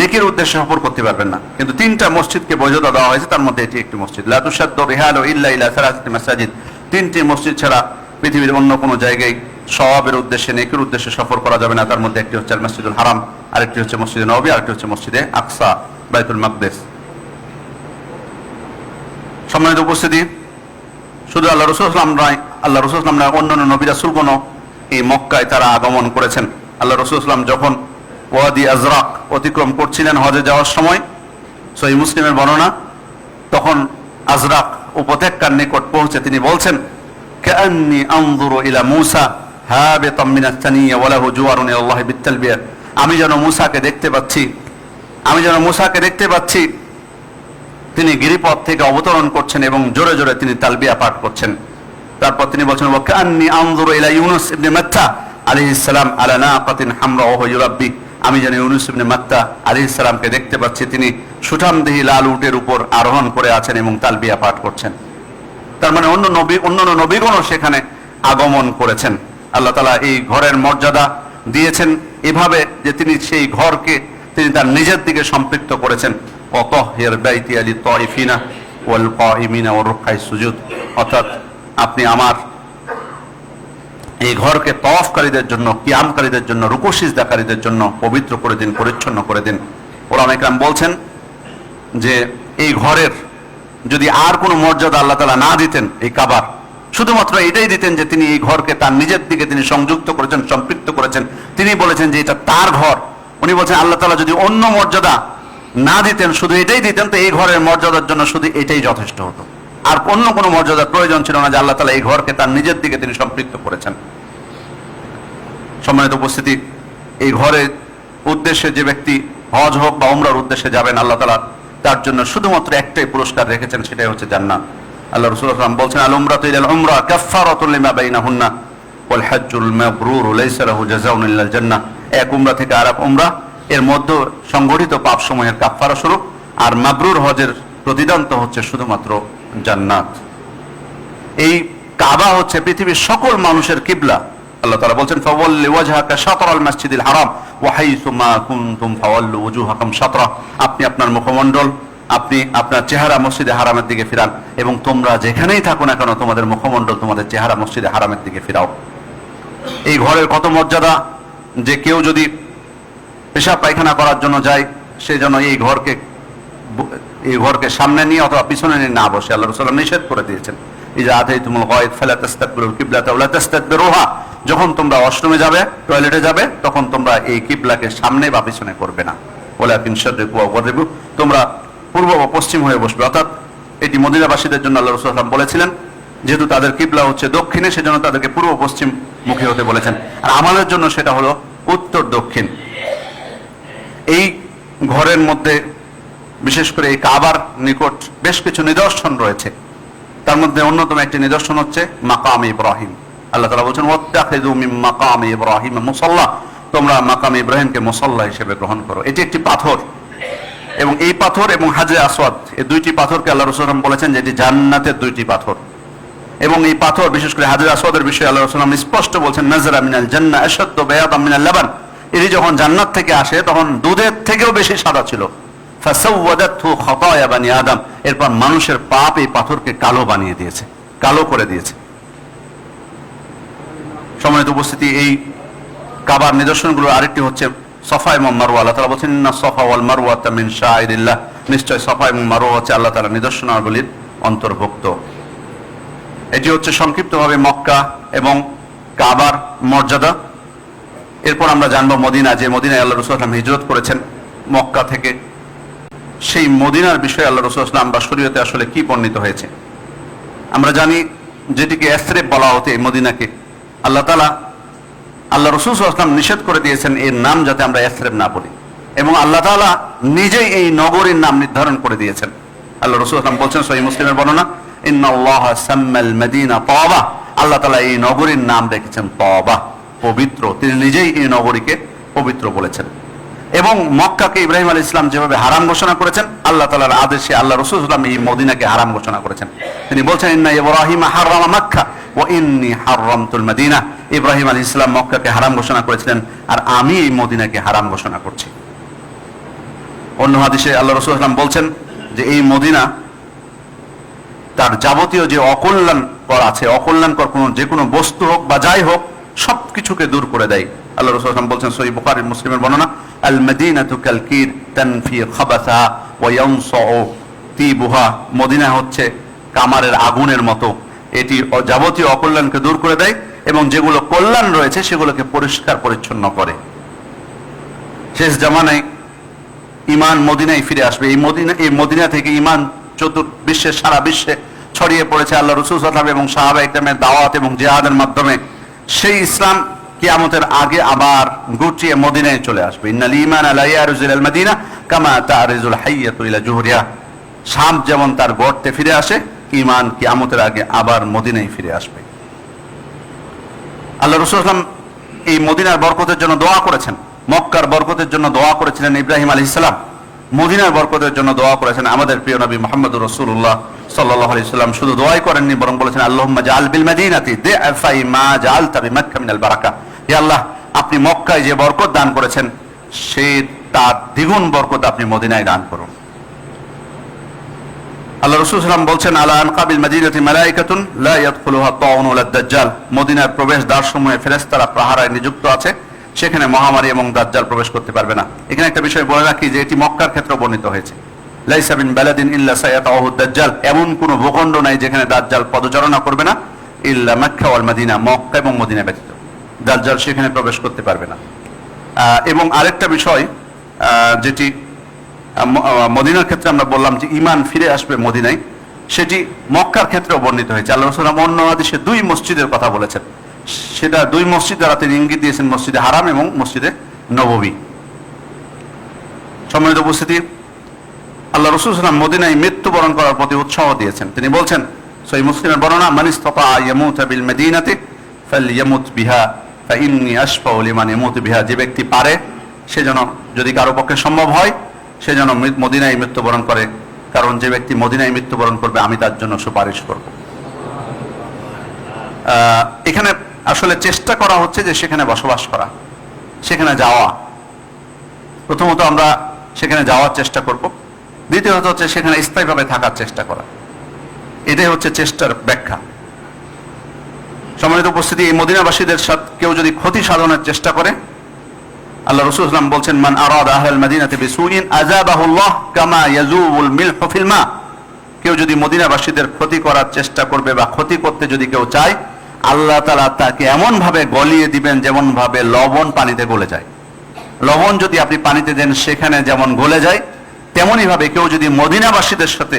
নেকির উদ্দেশ্যে সফর করতে পারবেন না, কিন্তু 3টা মসজিদকে বৈধতা দেওয়া হয়েছে, তার মধ্যে এটি একটি মসজিদ। লা তুশাদ্দু রিহালু ইল্লা ইলা সালাসাতি মাসাজিদ, 3টি মসজিদ ছাড়া পৃথিবীর অন্য কোনো জায়গায় সওয়াবের উদ্দেশ্যে, নেকির উদ্দেশ্যে সফর করা যাবে না। তার মধ্যে একটি হচ্ছে মসজিদুল হারাম, আরেকটি হচ্ছে মসজিদে নববী, আরেকটি হচ্ছে মসজিদে আকসা, বাইতুল মাকদিস। সম্মানিত উপস্থিতি, শুধু আল্লাহ রাসূল সাল্লাল্লাহু আলাইহি ওয়াসাল্লাম নয়, আল্লাহ রাসূল সাল্লাল্লাহু আলাইহি ওয়াসাল্লাম অন্যান্য নবী রাসূলগণ এই মক্কায় তারা আগমন করেছেন। আল্লাহ রাসূল সাল্লাল্লাহু আলাইহি ওয়াসাল্লাম যখন ওয়াদি আজরাক অতিক্রম করছিলেন হজে যাওয়ার সময়, সহিহ মুসলিমের বর্ণনা, তখন আজরাক উপত্যকার নিকট পৌঁছে তিনি বলছেন, কাআন্নী আনজুরু ইলা মূসা হাবিতাম মিনাস সানিয়া ওয়া লাহু জুওয়ারুন ইলাল্লাহি বিত-তালবিয়া, আমি যেন মূসাকে দেখতে পাচ্ছি, আমি যেন মূসাকে দেখতে পাচ্ছি, তিনি গিরিপথ থেকে অবতরণ করছেন এবং জোরে জোরে তিনি তালবিয়া পাঠ করছেন। তারপর তিনি বলছেন, ওয়া কাআন্নী আনজুরু ইলা ইউনুস ইবনে মাত্তা আলাইহিস সালাম আলা নাকাতিন হামরা ওয়া হুয়া ইউরাব্বি, আমি যেন ইউনুস ইবনে মাত্তা আলাইহিস সালামকে দেখতে পাচ্ছি, তিনি সুঠামদেহী লাল উটের উপর আরোহণ করে আছেন এবং তালবিয়া পাঠ করছেন। তার মানে অন্যান্য নবীগণও সেখানে আগমন করেছেন। আল্লাহ তাআলা এই ঘরের মর্যাদা দিয়েছেন এভাবে যে তিনি সেই ঘরকে তিনি তার নিজের দিকে সম্পৃক্ত করেছেন। ওয়াতাহহির বাইতিয়া লিত-তাইফিনা ওয়াল কাইমিনা ওয়ার রুকআইস সুজুদ, অর্থাৎ আপনি আমার এই ঘরকে তওয়াফকারীদের জন্য, কিয়ামকারীদের জন্য, রুকু সিজদাকারীদের জন্য পবিত্র করে দিন, পরিচ্ছন্ন করে দিন। ওলামা ইকরাম বলছেন যে এই ঘরের যদি আর কোনো মর্যাদা আল্লাহ তাআলা না দিতেন এই কাবার, শুধুমাত্র এটাই দিতেন যে তিনি এই ঘরকে তার নিজের দিকে তিনি সংযুক্ত করেছেন, সম্পৃক্ত করেছেন, তিনি বলেছেন যে এটা তার ঘর। উনি বলছেন আল্লাহ তাআলা যদি অন্য মর্যাদা না দিতেন, শুধু এটাই দিতেন, তো এই ঘরের মর্যাদার জন্য শুধু এটাই যথেষ্ট হতো, আর অন্য কোনো মর্যাদার প্রয়োজন ছিল না, যে আল্লাহ তাআলা এই ঘরকে তার নিজের দিকে তিনি সম্পৃক্ত করেছেন। সম্মানিত উপস্থিতি, এই ঘরের উদ্দেশ্যে যে ব্যক্তি হজ হোক বা উমরার উদ্দেশ্যে যাবেন, আল্লাহ তাআলা তার জন্য শুধুমাত্র একটাই পুরস্কার রেখেছেন, সেটাই হচ্ছে জান্নাত। আল্লাহ রাসূল সাল্লাল্লাহু আলাইহি ওয়াসাল্লাম বলছেন, আল উমরাতু ইলাল উমরা কাফফারাতুন লিমা বাইনাহুন্না ওয়াল হজ্জুল মাবরুর লাইসা লাহু জাযাউন ইল্লাল জান্নাহ। এক উমরা থেকে আরেক উমরা, এর মধ্যে সংগঠিত পাপসমূহের কাফফারা স্বরূপ, আর মাবরুর হজের প্রতিদান তো হচ্ছে শুধুমাত্র জান্নাত। এই কাবা হচ্ছে পৃথিবীর সকল মানুষের কিবলা। আল্লাহ তাআলা বলছেন, ফাওয়াল্লি ওয়াজহাকা শাতরাল মাসজিদিল হারাম ওয়া হাইসু মা কুনতুম ফাওয়াল্লু ওয়ুজুহাকুম শাতরা। আপনি আপনার মুখমণ্ডল, আপনি আপনার চেহারা মসজিদে হারামের দিকে ফিরান, এবং তোমরা যেখানেই থাকো না কেন তোমাদের মুখমণ্ডল, তোমাদের চেহারা মসজিদে হারামের দিকে ফিরাও। এই ঘরের কত মর্যাদা, যে কেউ যদি পেশাব পায়খানা করার জন্য যায়, সে যেন এই ঘরকে সামনে নিয়ে অথবা পিছনে নিয়ে না বসে। আল্লাহ রাসূল নিষেধ করে দিয়েছেন, ইজা আতাইতুমুল গায়ত ফালা তাস্তাকবিরুল কিবলাতা ওয়া লা তাস্তাদবিরুহা। যখন তোমরা ওয়াশরুমে যাবে, টয়লেটে যাবে, তখন তোমরা এই কিবলাকে সামনে বা পিছনে করবে না। ওয়ালাকিন শাররিকু ওয়া গরিবু, তোমরা পূর্ব বা পশ্চিম হয়ে বসবে। অর্থাৎ এটি মদিনাবাসীদের জন্য আল্লাহ রাসূল সাল্লাল্লাহু আলাইহি ওয়াসাল্লাম বলেছিলেন, যেহেতু তাদের কিবলা হচ্ছে দক্ষিণে, সেজন্য তাদেরকে পূর্ব পশ্চিম মুখী হতে বলেছেন, আর আমাদের জন্য সেটা হলো উত্তর দক্ষিণ। এই ঘরের মধ্যে বিশেষ করে এই কাবার নিকট বেশ কিছু নিদর্শন রয়েছে। তার মধ্যে অন্যতম একটি নিদর্শন হচ্ছে মাকাম ইব্রাহিম। আল্লাহ তাআলা বলেছেন, ওয়াত্তাখিযু মিন মাকাম ইব্রাহিম মুসাল্লা, তোমরা মাকাম ইব্রাহিমকে মুসাল্লা হিসেবে গ্রহণ করো। এটি একটি পাথর, এবং এই পাথর এবং হাজরে আসওয়াদ, এই দুইটি পাথরকে আল্লাহ রাসূল সাল্লাল্লাহু আলাইহি ওয়াসাল্লাম বলেছেন যে এটি জান্নাতের দুইটি পাথর। এবং এই পাথর, বিশেষ করে হাজরে আসওয়াদের বিষয়ে আল্লাহ রাসূল সাল্লাল্লাহু আলাইহি ওয়াসাল্লাম স্পষ্ট বলছেন, নাযরা মিনাল জান্নাহ আশাদ্দু বায়াদাম মিনাল লাবান। এটি যখন জান্নাত থেকে আসে তখন দুধের থেকেও বেশি সাদা ছিল। ফাসাওয়াদাতহু খাতায়া বানি আদম, এরপর মানুষের পাপ এই পাথরকে কালো বানিয়ে দিয়েছে, কালো করে দিয়েছে। সম্মানিত উপস্থিতি, এই কাবার নিদর্শনগুলোর আরেকটি হচ্ছে সফা এবং মারওয়া। আল্লাহ তাআলা বলেছেন, ইন্নাস সফা ওয়াল মারওয়াতা মিন শাআইরিল্লাহ, নিশ্চয় সফা এবং মারওয়া হচ্ছে আল্লাহ তাআলার নিদর্শনাবলীর অন্তর্ভুক্ত। এটি হচ্ছে সংক্ষিপ্তভাবে মক্কা এবং কাবার মর্যাদা। এরপর আমরা জানবো মদিনা, যে মদিনায় আল্লাহ রাসূল সাল্লাল্লাহু আলাইহি ওয়াসাল্লাম হিজরত করেছেন মক্কা থেকে। সেই মদিনার বিষয়ে আল্লাহ রাসূল সাল্লাল্লাহু আলাইহি ওয়াসাল্লাম বা শরীয়তে আসলে কি বর্ণিত হয়েছে। আমরা জানি যেটিকে ইয়াসরিব বলা হতো এই মদিনাকে, আল্লাহ রাসূল সাল্লাল্লাহু আলাইহি ওয়াসাল্লাম নিষেধ করে দিয়েছেন এর নাম যাতে আমরা ইয়াসরিব না বলি, এবং আল্লাহ তাআলা নিজেই এই নগরীর নাম নির্ধারণ করে দিয়েছেন। আল্লাহ রাসূল সাল্লাল্লাহু আলাইহি ওয়াসাল্লাম বলছেন সহিহ মুসলিমের বর্ণনা, ইন্নাল্লাহা সাম্মাল মদিনা তাওবা, আল্লাহ তাআলা এই নগরীর নাম রেখেছেন তাওবা, পবিত্র। তিনি নিজেই এই নগরীকে পবিত্র বলেছেন। এবং মক্কাকে ইব্রাহিম আলাইহিস সালাম যেভাবে হারাম ঘোষণা করেছেন, আল্লাহ তাআলার আদেশে আল্লাহ রাসূল সাল্লাল্লাহু আলাইহি ওয়াসাল্লাম এই মদিনাকে হারাম ঘোষণা করেছেন। তিনি বলছেন, ইন্না ইব্রাহিম হারামা মক্কা ওয়া ইন্নী হারামতুল মদিনা। ইব্রাহিম আলাইহিস সালাম মক্কাকে হারাম ঘোষণা করেছিলেন, আর আমি এই মদিনাকে হারাম ঘোষণা করছি। অন্য হাদিসে আল্লাহ রাসূল সাল্লাল্লাহু আলাইহি ওয়াসাল্লাম বলছেন যে এই মদিনা তার যাবতীয় যে অকল্যাণকর আছে, অকল্যাণকর যে কোনো বস্তু হোক বা যাই হোক, সবকিছুকে দূর করে দেয়। আল্লাহ রাসূল সাল্লাল্লাহু আলাইহি ওয়াসাল্লাম বলছেন সহিহ বুখারী মুসলিমের বর্ণনা, আল মদিনাতু কালকির তানফি খাবাসা ওয়া ইয়ানসাউ তিবুহা, মদিনা হচ্ছে কামারের আগুনের মতো, এটি যাবতীয় অকল্যাণকে দূর করে দেয় এবং যেগুলো কল্যাণ রয়েছে সেগুলোকে পরিষ্কার পরিচ্ছন্ন করে। শেষ জামানায় ঈমান মদিনায় ফিরে আসবে। এই মদিনা থেকে ঈমান বিশ্বের সারা বিশ্বে ছড়িয়ে পড়েছে আল্লাহ রাসূল সাল্লাল্লাহু আলাইহি ওয়াসাল্লাম এবং সাহাবায়ে কেরামের দাওয়াত এবং জিহাদের মাধ্যমে। সেই ইসলাম কিয়ামতের আগে আবার গুটিয়ে মদিনায় চলে আসবে। ইন্নাল ঈমানা লা ইয়ারজু ইলাল মদিনা কামা তারজুল হাইয়াতু ইলা জুহরিহা, সাপ যেমন তার গর্তে ফিরে আসে, ঈমান কিয়ামতের আগে আবার মদিনায় ফিরে আসবে। আল্লাহ রাসূল সাল্লাল্লাহু আলাইহি ওয়াসাল্লাম এই মদিনার বরকতের জন্য দোয়া করেছেন, মক্কার বরকতের জন্য দোয়া করেছিলেন ইব্রাহিম আলাইহিস সালাম, মদিনার বরকতের জন্য দোয়া করেছেন আমাদের প্রিয় নবী মুহাম্মদুর রাসূলুল্লাহ সাল্লাল্লাহু আলাইহি ওয়াসাল্লাম। শুধু দোয়াই করেননি, বরং বলেছেন, আল্লাহুম্মা জাআল বিল মাদিনাতি দি'ফাই মা জাআলতা বিমাক্কা মিনাল বারাকা। হে আল্লাহ, আপনি মক্কায় যে বরকত দান করেছেন, সেই তার দ্বিগুণ বরকত আপনি মদিনায় দান করুন। আল্লাহ আল্লাহ রাসূল সাল্লাল্লাহু আলাইহি ওয়াসাল্লাম বলছেন, আলা আনকাবিল মাদিনাতি মালাইকাতুন লা ইয়াদখুলুহা তাউন ওয়ালা দাজ্জাল। মদিনার প্রবেশ দ্বারসমূহে ফেরেশতারা প্রহরায় নিযুক্ত আছে, সেখানে মহামারী এবং দাজ্জাল প্রবেশ করতে পারবে না। এখানে একটা বিষয় বলে রাখি যে এটি মক্কার ক্ষেত্রে বর্ণিত হয়েছে। লাইসা মিন বালাদিন ইল্লা সায়াতাহু দাজ্জাল, এমন কোন ভূখণ্ড নাই যেখানে দাজ্জাল পদচারণা করবে না, ইল্লা মক্কা ওয়াল মদিনা, মক্কা এবং মদিনা ব্যতীত দাজ্জাল সেখানে প্রবেশ করতে পারবে না। এবং আরেকটা বিষয় যেটি মদিনার ক্ষেত্রে আমরা বললাম যে ঈমান ফিরে আসবে মদিনায়, সেটি মক্কার ক্ষেত্রেও বর্ণিত হয়েছে। আল্লাহ রাসূল অন্য হাদিসে দুই মসজিদের কথা বলেছেন, সেটা দুই মসজিদ দ্বারা তিনি ইঙ্গিত দিয়েছেন, মসজিদে হারাম এবং মসজিদে নববী। সম্মানিত উপস্থিতি, আল্লাহ রাসূল সাল্লাল্লাহু আলাইহি ওয়াসাল্লাম মদিনায় মৃত্যুবরণ করার প্রতি উৎসাহ দিয়েছেন। তিনি বলছেন, সহিহ মুসলিমের বর্ণনা, মান ইসতাতা ইয়ামুতা বিল মাদিনাতি ফালইয়ামুত বিহা ফাইন্নী আশফাউ লিমান ইয়ামুতু বিহা। যে ব্যক্তি পারে সে যেন, যদি কারো পক্ষে সম্ভব হয়, সে যেন মদিনায় মৃত্যুবরণ করে, কারণ যে ব্যক্তি মদিনায় মৃত্যুবরণ করবে আমি তার জন্য সুপারিশ করব। এখানে আসলে চেষ্টা করা হচ্ছে যে সেখানে বসবাস করা, সেখানে যাওয়া। প্রথমত আমরা সেখানে যাওয়ার চেষ্টা করব, দ্বিতীয়ত হচ্ছে সেখানে স্থায়ীভাবে থাকার চেষ্টা করা। এটাই হচ্ছে চেষ্টার ব্যাখ্যা। সম্মানিত উপস্থিতি, এই মদিনাবাসীদের সাথে কেউ যদি ক্ষতি সাধনের চেষ্টা করে, আল্লাহ রাসূল সাল্লাল্লাহু আলাইহি ওয়াসাল্লাম বলছেন, মান আরাদা আহলাল মাদিনাতি বিসুইন আযাবাহুল্লাহ কামা ইয়াযুবুল মিলহু ফিল মা। কেউ যদি মদিনাবাসীদের ক্ষতি করার চেষ্টা করবে বা ক্ষতি করতে যদি কেউ চায়, আল্লাহ তাআলা তাকে এমন ভাবে গলিয়ে দিবেন যেমন ভাবে লবণ পানিতে গলে যায়। লবণ যদি আপনি পানিতে দেন সেখানে যেমন গলে যায়, তেমনই ভাবে কেউ যদি মদিনাবাসীদের সাথে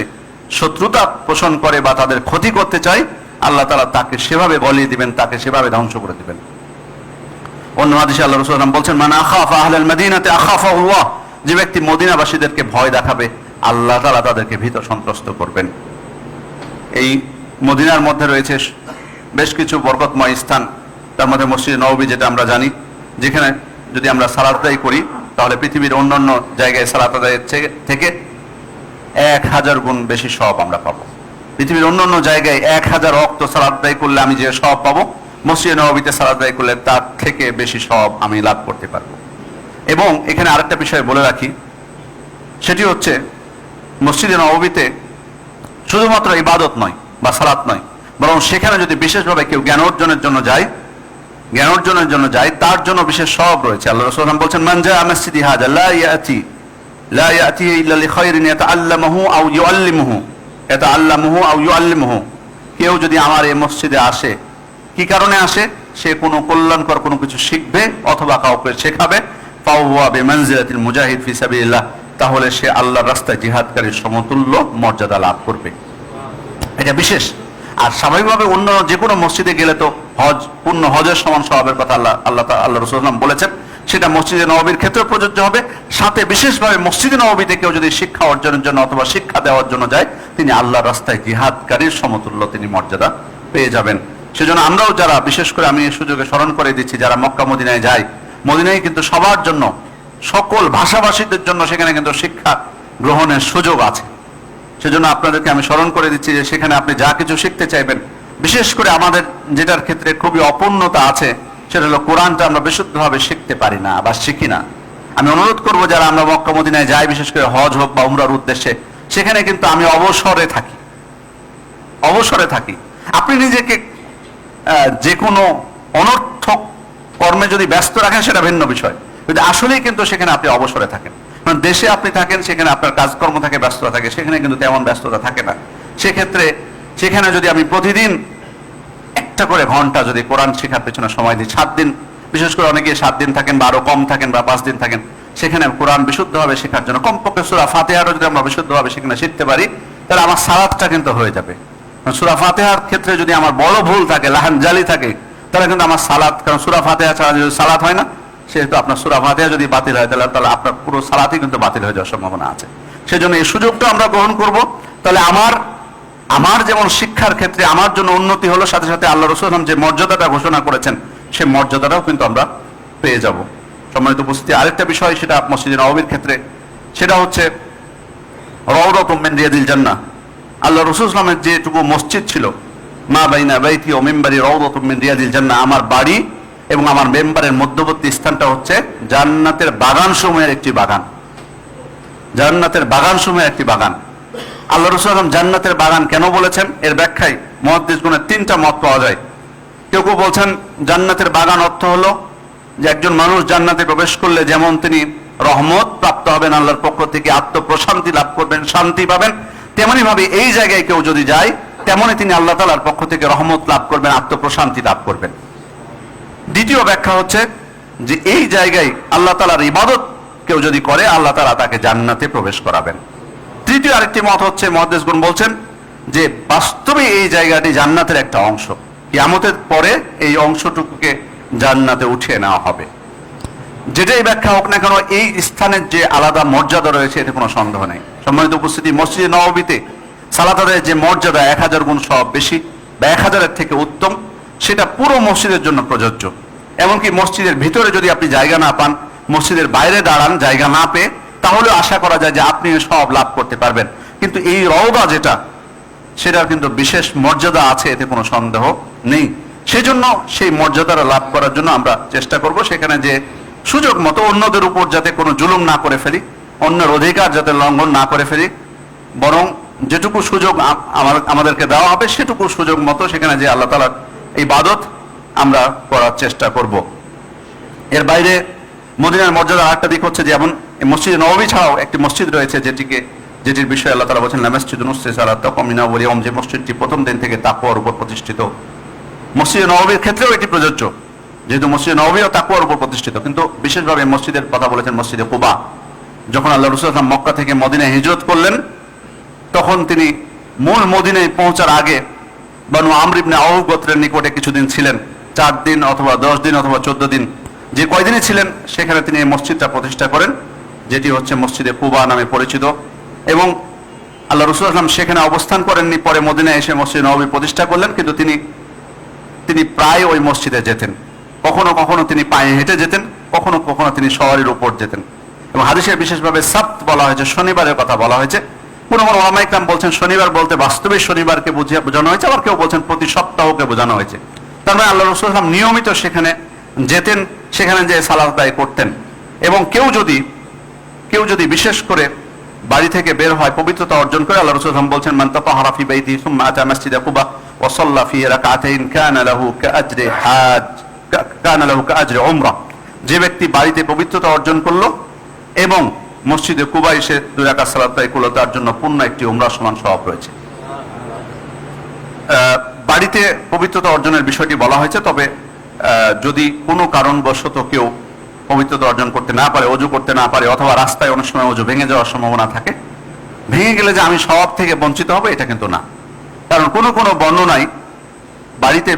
শত্রুতা পোষণ করে বা তাদের ক্ষতি করতে চায়, আল্লাহ তাআলা তাকে সেভাবে গলিয়ে দিবেন, তাকে সেভাবে ধ্বংস করে দিবেন। অন্য হাদিসে আল্লাহ রাসূল সাল্লাল্লাহু আলাইহি ওয়াসাল্লাম বলছেন, মান আখাফা আহলাল মাদিনাতি আখাফাহুল্লাহ। যে ব্যক্তি মদিনাবাসীদেরকে ভয় দেখাবে, আল্লাহ তাআলা তাদেরকে ভীত সন্ত্রস্ত করবেন। এই মদিনার মধ্যে রয়েছে বেশ কিছু বরকতময় স্থান, তার মধ্যে মসজিদ নববী, যেটা আমরা জানি, যেখানে যদি আমরা সালাত আদায় করি তাহলে পৃথিবীর অন্যান্য জায়গায় সালাত আদায়ের থেকে 1000 গুণ বেশি সওয়াব আমরা পাবো। পৃথিবীর অন্যান্য জায়গায় 1000 ওয়াক্ত সালাত আদায় করলে আমি যে সওয়াব পাবো, মসজিদে নববীতে সালাত আদায় করলে তার থেকে বেশি সওয়াব আমি লাভ করতে পারবো। এবং এখানে আরেকটা বিষয় বলে রাখি, সেটি হচ্ছে মসজিদে নববীতে শুধুমাত্র ইবাদত নয় বা সালাত নয়, বরং সেখানে যদি বিশেষভাবে কেউ জ্ঞান অর্জনের জন্য যায়, তার জন্য বিশেষ সওয়াব রয়েছে। আল্লাহ রাসূল সাল্লাল্লাহু আলাইহি ওয়াসাল্লাম বলছেন, মান জাআ মাসজিদি হাযা লা ইয়াতি ইল্লা লিখাইরিন ইয়াতাআল্লামুহু আও ইউআল্লিমুহু। কেউ যদি আমার এই মসজিদে আসে, কি কারণে আসে? সে কোনো কল্যাণকর কোনো কিছু শিখবে অথবা কাউকে শেখাবে, ফাহুয়া বিমানজিলাতিল মুজাহিদ ফি সাবিলিল্লাহ, তাহলে সে আল্লাহর রাস্তায় জিহাদকারীর সমতুল্য মর্যাদা লাভ করবে। এটা বিশেষ। আর স্বাভাবিকভাবে অন্য যে কোনো মসজিদে গেলে তো পূর্ণ হজের সমান সওয়াবের কথা আল্লাহ রাসূল সাল্লাল্লাহু আলাইহি ওয়াসাল্লাম বলেছেন, সেটা মসজিদে নববীর ক্ষেত্রে প্রযোজ্য হবে। সাথে বিশেষভাবে মসজিদে নববীতে কেউ যদি শিক্ষা অর্জনের জন্য অথবা শিক্ষা দেওয়ার জন্য যায়, তিনি আল্লাহর রাস্তায় জিহাদকারীর সমতুল্য তিনি মর্যাদা পেয়ে যাবেন। সেজন্য আমরাও যারা, বিশেষ করে আমি এই সুযোগে স্মরণ করে দিচ্ছি, যারা মক্কা মদিনায় যায়, মদিনায় কিন্তু সবার জন্য, সকল ভাষাভাষীদের জন্য সেখানে কিন্তু শিক্ষা গ্রহণের সুযোগ আছে। সেজন্য আপনাদেরকে আমি স্মরণ করে দিচ্ছি যে সেখানে আপনি যা কিছু শিখতে চাইবেন, বিশেষ করে আমাদের যেটার ক্ষেত্রে খুবই অপূর্ণতা আছে, সেটা হলো কোরআনটা আমরা বিশুদ্ধভাবে শিখতে পারি না বা শিখি না। আমি অনুরোধ করবো, যারা আমরা মক্কা মদিনায় যাই, বিশেষ করে হজ হোক বা উমরার উদ্দেশ্যে, সেখানে কিন্তু আমি অবসরে থাকি। আপনি নিজেকে যে কোনো অনর্থক কর্মে যদি ব্যস্ত রাখেন সেটা ভিন্ন বিষয়, কিন্তু আসলেই কিন্তু সেখানে আপনি অবসরে থাকেন। দেশে আপনি থাকেন, সেখানে আপনার কাজকর্ম থাকে, ব্যস্ততা থাকে, সেখানে কিন্তু তেমন ব্যস্ততা থাকে না। সেক্ষেত্রে সেখানে যদি আমি প্রতিদিন একটা করে ঘন্টা যদি কোরআন শেখার পেছনে সময় দিই, 7 দিন, বিশেষ করে অনেকে 7 দিন থাকেন বা আরো কম থাকেন বা 5 দিন থাকেন, সেখানে কোরআন বিশুদ্ধভাবে শেখার জন্য কমপক্ষে সূরা ফাতিহারও যদি আমরা বিশুদ্ধভাবে সেখানে শিখতে পারি, তাহলে আমার সালাতটা কিন্তু হয়ে যাবে। সূরা ফাতিহার ক্ষেত্রে যদি আমার বড় ভুল থাকে, লাহানজালি থাকে, তাহলে কিন্তু আমার সালাত, কারণ সূরা ফাতিহা ছাড়া যদি সালাত হয় না, সেহেতু আপনার সূরা ফাতিহা যদি বাতিল হয়, তাহলে আপনার পুরো সালাতই কিন্তু বাতিল হয়ে যাওয়ার সম্ভাবনা আছে। সেজন্য এই সুযোগটা আমরা গ্রহণ করব। তাহলে আমার যেমন শিক্ষার ক্ষেত্রে আমার জন্য উন্নতি হলো, সাথে সাথে আল্লাহ রাসূল সাল্লাল্লাহু আলাইহি ওয়াসাল্লাম যে মর্যাদাটা ঘোষণা করেছেন, সেই মর্যাদাটাও কিন্তু আমরা পেয়ে যাব। সম্মানিত উপস্থিতি, আরেকটা বিষয় সেটা মসজিদে নববীর ক্ষেত্রে, সেটা হচ্ছে রাউদাতুম মিন রিয়াদিল জান্নাহ। আল্লাহ রাসূল সাল্লাল্লাহু আলাইহি ওয়াসাল্লামের যেটুকু মসজিদ ছিল, মা বাইনা বাইতি ও মিম্বারি রাউদাতুম মিন রিয়াদিল জান্নাহ, আমার বাড়ি এবং আমার মেম্বারের মধ্যবর্তী স্থানটা হচ্ছে জান্নাতের বাগানসমূহের একটি বাগান। আল্লাহ রাসূল সাল্লাল্লাহু আলাইহি ওয়াসাল্লাম জান্নাতের বাগান কেন বলেছেন, এর ব্যাখ্যায় মুহাদ্দিসগণের তিনটা মত পাওয়া যায়। কেউ কেউ বলছেন জান্নাতের বাগান অর্থ হলো যে একজন মানুষ জান্নাতে প্রবেশ করলে যেমন তিনি রহমত প্রাপ্ত হবেন, আল্লাহর পক্ষ থেকে আত্মপ্রশান্তি লাভ করবেন, শান্তি পাবেন, তেমনি ভাবে এই জায়গায় কেউ যদি যায় তেমনি তিনি আল্লাহ তাআলার পক্ষ থেকে রহমত লাভ করবেন, আত্মপ্রশান্তি লাভ করবেন। দ্বিতীয় ব্যাখ্যা হচ্ছে যে এই জায়গায় আল্লাহ তাআলার ইবাদত কেউ যদি করে আল্লাহ তাআলা তাকে জান্নাতে প্রবেশ করাবেন। তৃতীয় আরেকটি মত হচ্ছে, মুহাদ্দিসগণ বলছেন যে বাস্তবে এই জায়গাটি জান্নাতের একটা অংশ, কিয়ামতের পরে এই অংশটুকুকে জান্নাতে উঠিয়ে নেওয়া হবে। যেটাই ব্যাখ্যা হোক না কেন, এই স্থানের যে আলাদা মর্যাদা রয়েছে এতে কোনো সন্দেহ নেই। সম্মানিত উপস্থিতি, মসজিদে নববীতে সালাত আদায়ের যে মর্যাদা 1000 গুণ সব বেশি বা 1000-এর থেকে উত্তম, সেটা পুরো মসজিদের জন্য প্রযোজ্য। এমনকি মসজিদের ভিতরে যদি আপনি জায়গা না পান, মসজিদের বাইরে দাঁড়ান জায়গা না পেয়ে, তাহলে আশা করা যায় যে আপনি সব লাভ করতে পারবেন। কিন্তু এই রওদা যেটা, সেটার কিন্তু বিশেষ মর্যাদা আছে, এতে কোনো সন্দেহ নেই। সেজন্য সেই মর্যাদাটা লাভ করার জন্য আমরা চেষ্টা করব সেখানে যে সুযোগ মতো অন্যদের উপর যাতে কোনো জুলুম না করে ফেলি, অন্যের অধিকার যাতে লঙ্ঘন না করে ফেলি, বরং যেটুকু সুযোগ আমাদেরকে দেওয়া হবে সেটুকু সুযোগ মতো সেখানে যে আল্লাহ তাআলার ইবাদত আমরা করার চেষ্টা করব। এর বাইরে মদিনার মর্যাদার আরেকটা দিক হচ্ছে যে এমন মসজিদে নববী ছাড়াও একটি মসজিদ রয়েছে যেটির বিষয়ে আল্লাহ তাআলা বলেছেন লামাসজিদুন উসসিসা আলা তাকওয়া মিন আউওয়ালি ইয়াওম, যে মসজিদটি প্রথম দিন থেকে তাকওয়ার উপর প্রতিষ্ঠিত। মসজিদে নববীর ক্ষেত্রেও এটি প্রযোজ্য, যেহেতু মসজিদে নববীও তাকওয়ার উপর প্রতিষ্ঠিত। কিন্তু বিশেষভাবে মসজিদের কথা বলেছেন মসজিদে কুবা। যখন আল্লাহ রাসূল সাল্লাল্লাহু আলাইহি ওয়াসাল্লাম মক্কা থেকে মদিনায় হিজরত করলেন, তখন তিনি মূল মদিনায় পৌঁছার আগে বনু আমর ইবনে আউফ গোত্রের নিকটে কিছুদিন ছিলেন, 4 দিন অথবা 10 দিন অথবা 14 দিন, যে কয়দিনই ছিলেন সেখানে তিনি এই মসজিদটা প্রতিষ্ঠা করেন, যেটি হচ্ছে মসজিদে কুবা নামে পরিচিত। এবং আল্লাহ রাসূল সাল্লাল্লাহু আলাইহি ওয়াসাল্লাম সেখানে অবস্থান করেননি, পরে মদিনায় এসে মসজিদ নববী প্রতিষ্ঠা করলেন। কিন্তু তিনি প্রায় ওই মসজিদে যেতেন, কখনো কখনো তিনি পায়ে হেঁটে যেতেন, কখনো কখনো তিনি সওয়ারির উপর যেতেন। এবং হাদিসে বিশেষভাবে সাbt বলা হয়েছে, শনিবারের কথা বলা হয়েছে। কোন কোন ওলামায়ে কেরাম বলছেন শনিবার বলতে বাস্তবে শনিবারকে বোঝানো হয়েছে, আবার কেউ বলছেন প্রতি সপ্তাহকে বোঝানো হয়েছে। তার মানে আল্লাহ রাসূল সাল্লাল্লাহু আলাইহি ওয়াসাল্লাম নিয়মিত সেখানে যেতেন, সেখানে যে সালাত আদায় করতেন। এবং কেউ যদি বিশেষ করে বাড়ি থেকে বের হয় পবিত্রতা অর্জন করে, আল্লাহ রাসূল সাল্লাল্লাহু আলাইহি ওয়াসাল্লাম বলছেন মান তাতাহারা ফি বাইতিহি সুম্মা আতা মাসজিদা কুবা ওয়া সাল্লা ফি রাকআতাইন কানা লাহু কাআজরি উমরা। যে ব্যক্তি বাড়িতে পবিত্রতা অর্জন করলো এবং মসজিদে কুবা এসে 2 রাকাত সালাত আদায় করলো, তার জন্য পূর্ণ একটি উমরা সমান সওয়াব রয়েছে। বাড়িতে পবিত্রতা অর্জনের বিষয়টি বলা হয়েছে, তবে যদি কোনো কারণবশত কেউ পবিত্রতা অর্জন করতে না পারে, ওযু করতে না পারে, অথবা রাস্তায় অনেক সময় ওযু ভেঙে যাওয়ার সম্ভাবনা থাকে, ভেঙে গেলে যে আমি সওয়াব থেকে বঞ্চিত হবে এটা কিন্তু না। কারণ কোনো কোনো বর্ণনায় বাড়িতে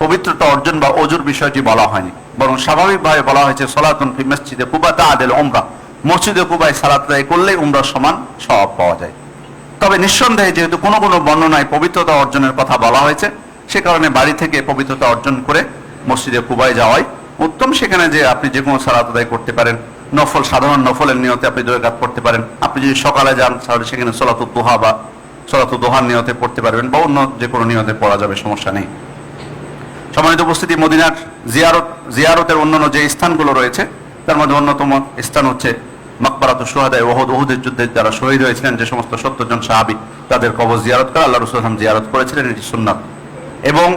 পবিত্রতা অর্জন বা ওযুর বিষয়টি বলা হয়নি, বরং স্বাভাবিকভাবে বলা হয়েছে সলাতুন ফি মসজিদে কুবা তাআদিল উমরা, মসজিদে কুবায় সালাত আদায় করলেই উমরার সমান সওয়াব পাওয়া যায়। তবে নিঃসন্দেহে যেহেতু কোনো কোনো বর্ণনায় পবিত্রতা অর্জনের কথা বলা হয়েছে, সে কারণে বাড়ি থেকে পবিত্রতা অর্জন করে মসজিদে কুবায় যাওয়াই উত্তম। সেখানে যে আপনি যে কোনো সালাত আদায় করতে পারেন, নফল সাধারণ নফলের নিয়তে আপনি 2 রাকাত পড়তে পারেন। আপনি যদি সকালে যান তাহলে সেখানে সলাতুদ দুহা বা সলাতুদ দুহার নিয়তে পড়তে পারবেন, বা অন্য যে কোনো নিয়তে পড়া যাবে, সমস্যা নেই। সম্মানিত উপস্থিতি, মদিনার জিয়ারতের অন্যান্য যে স্থানগুলো রয়েছে তার মধ্যে অন্যতম স্থান হচ্ছে মাকবারাতুশ শুহাদায়ে উহুদ, উহুদের যুদ্ধে যারা শহীদ হয়েছিলেন যে সমস্ত 70 জন সাহাবী, তাদের কবর জিয়ারত করা আল্লাহ রাসূল সাল্লাল্লাহু আলাইহি ওয়াসাল্লাম জিয়ারত করেছিলেন, এটি সুন্নাত। এবং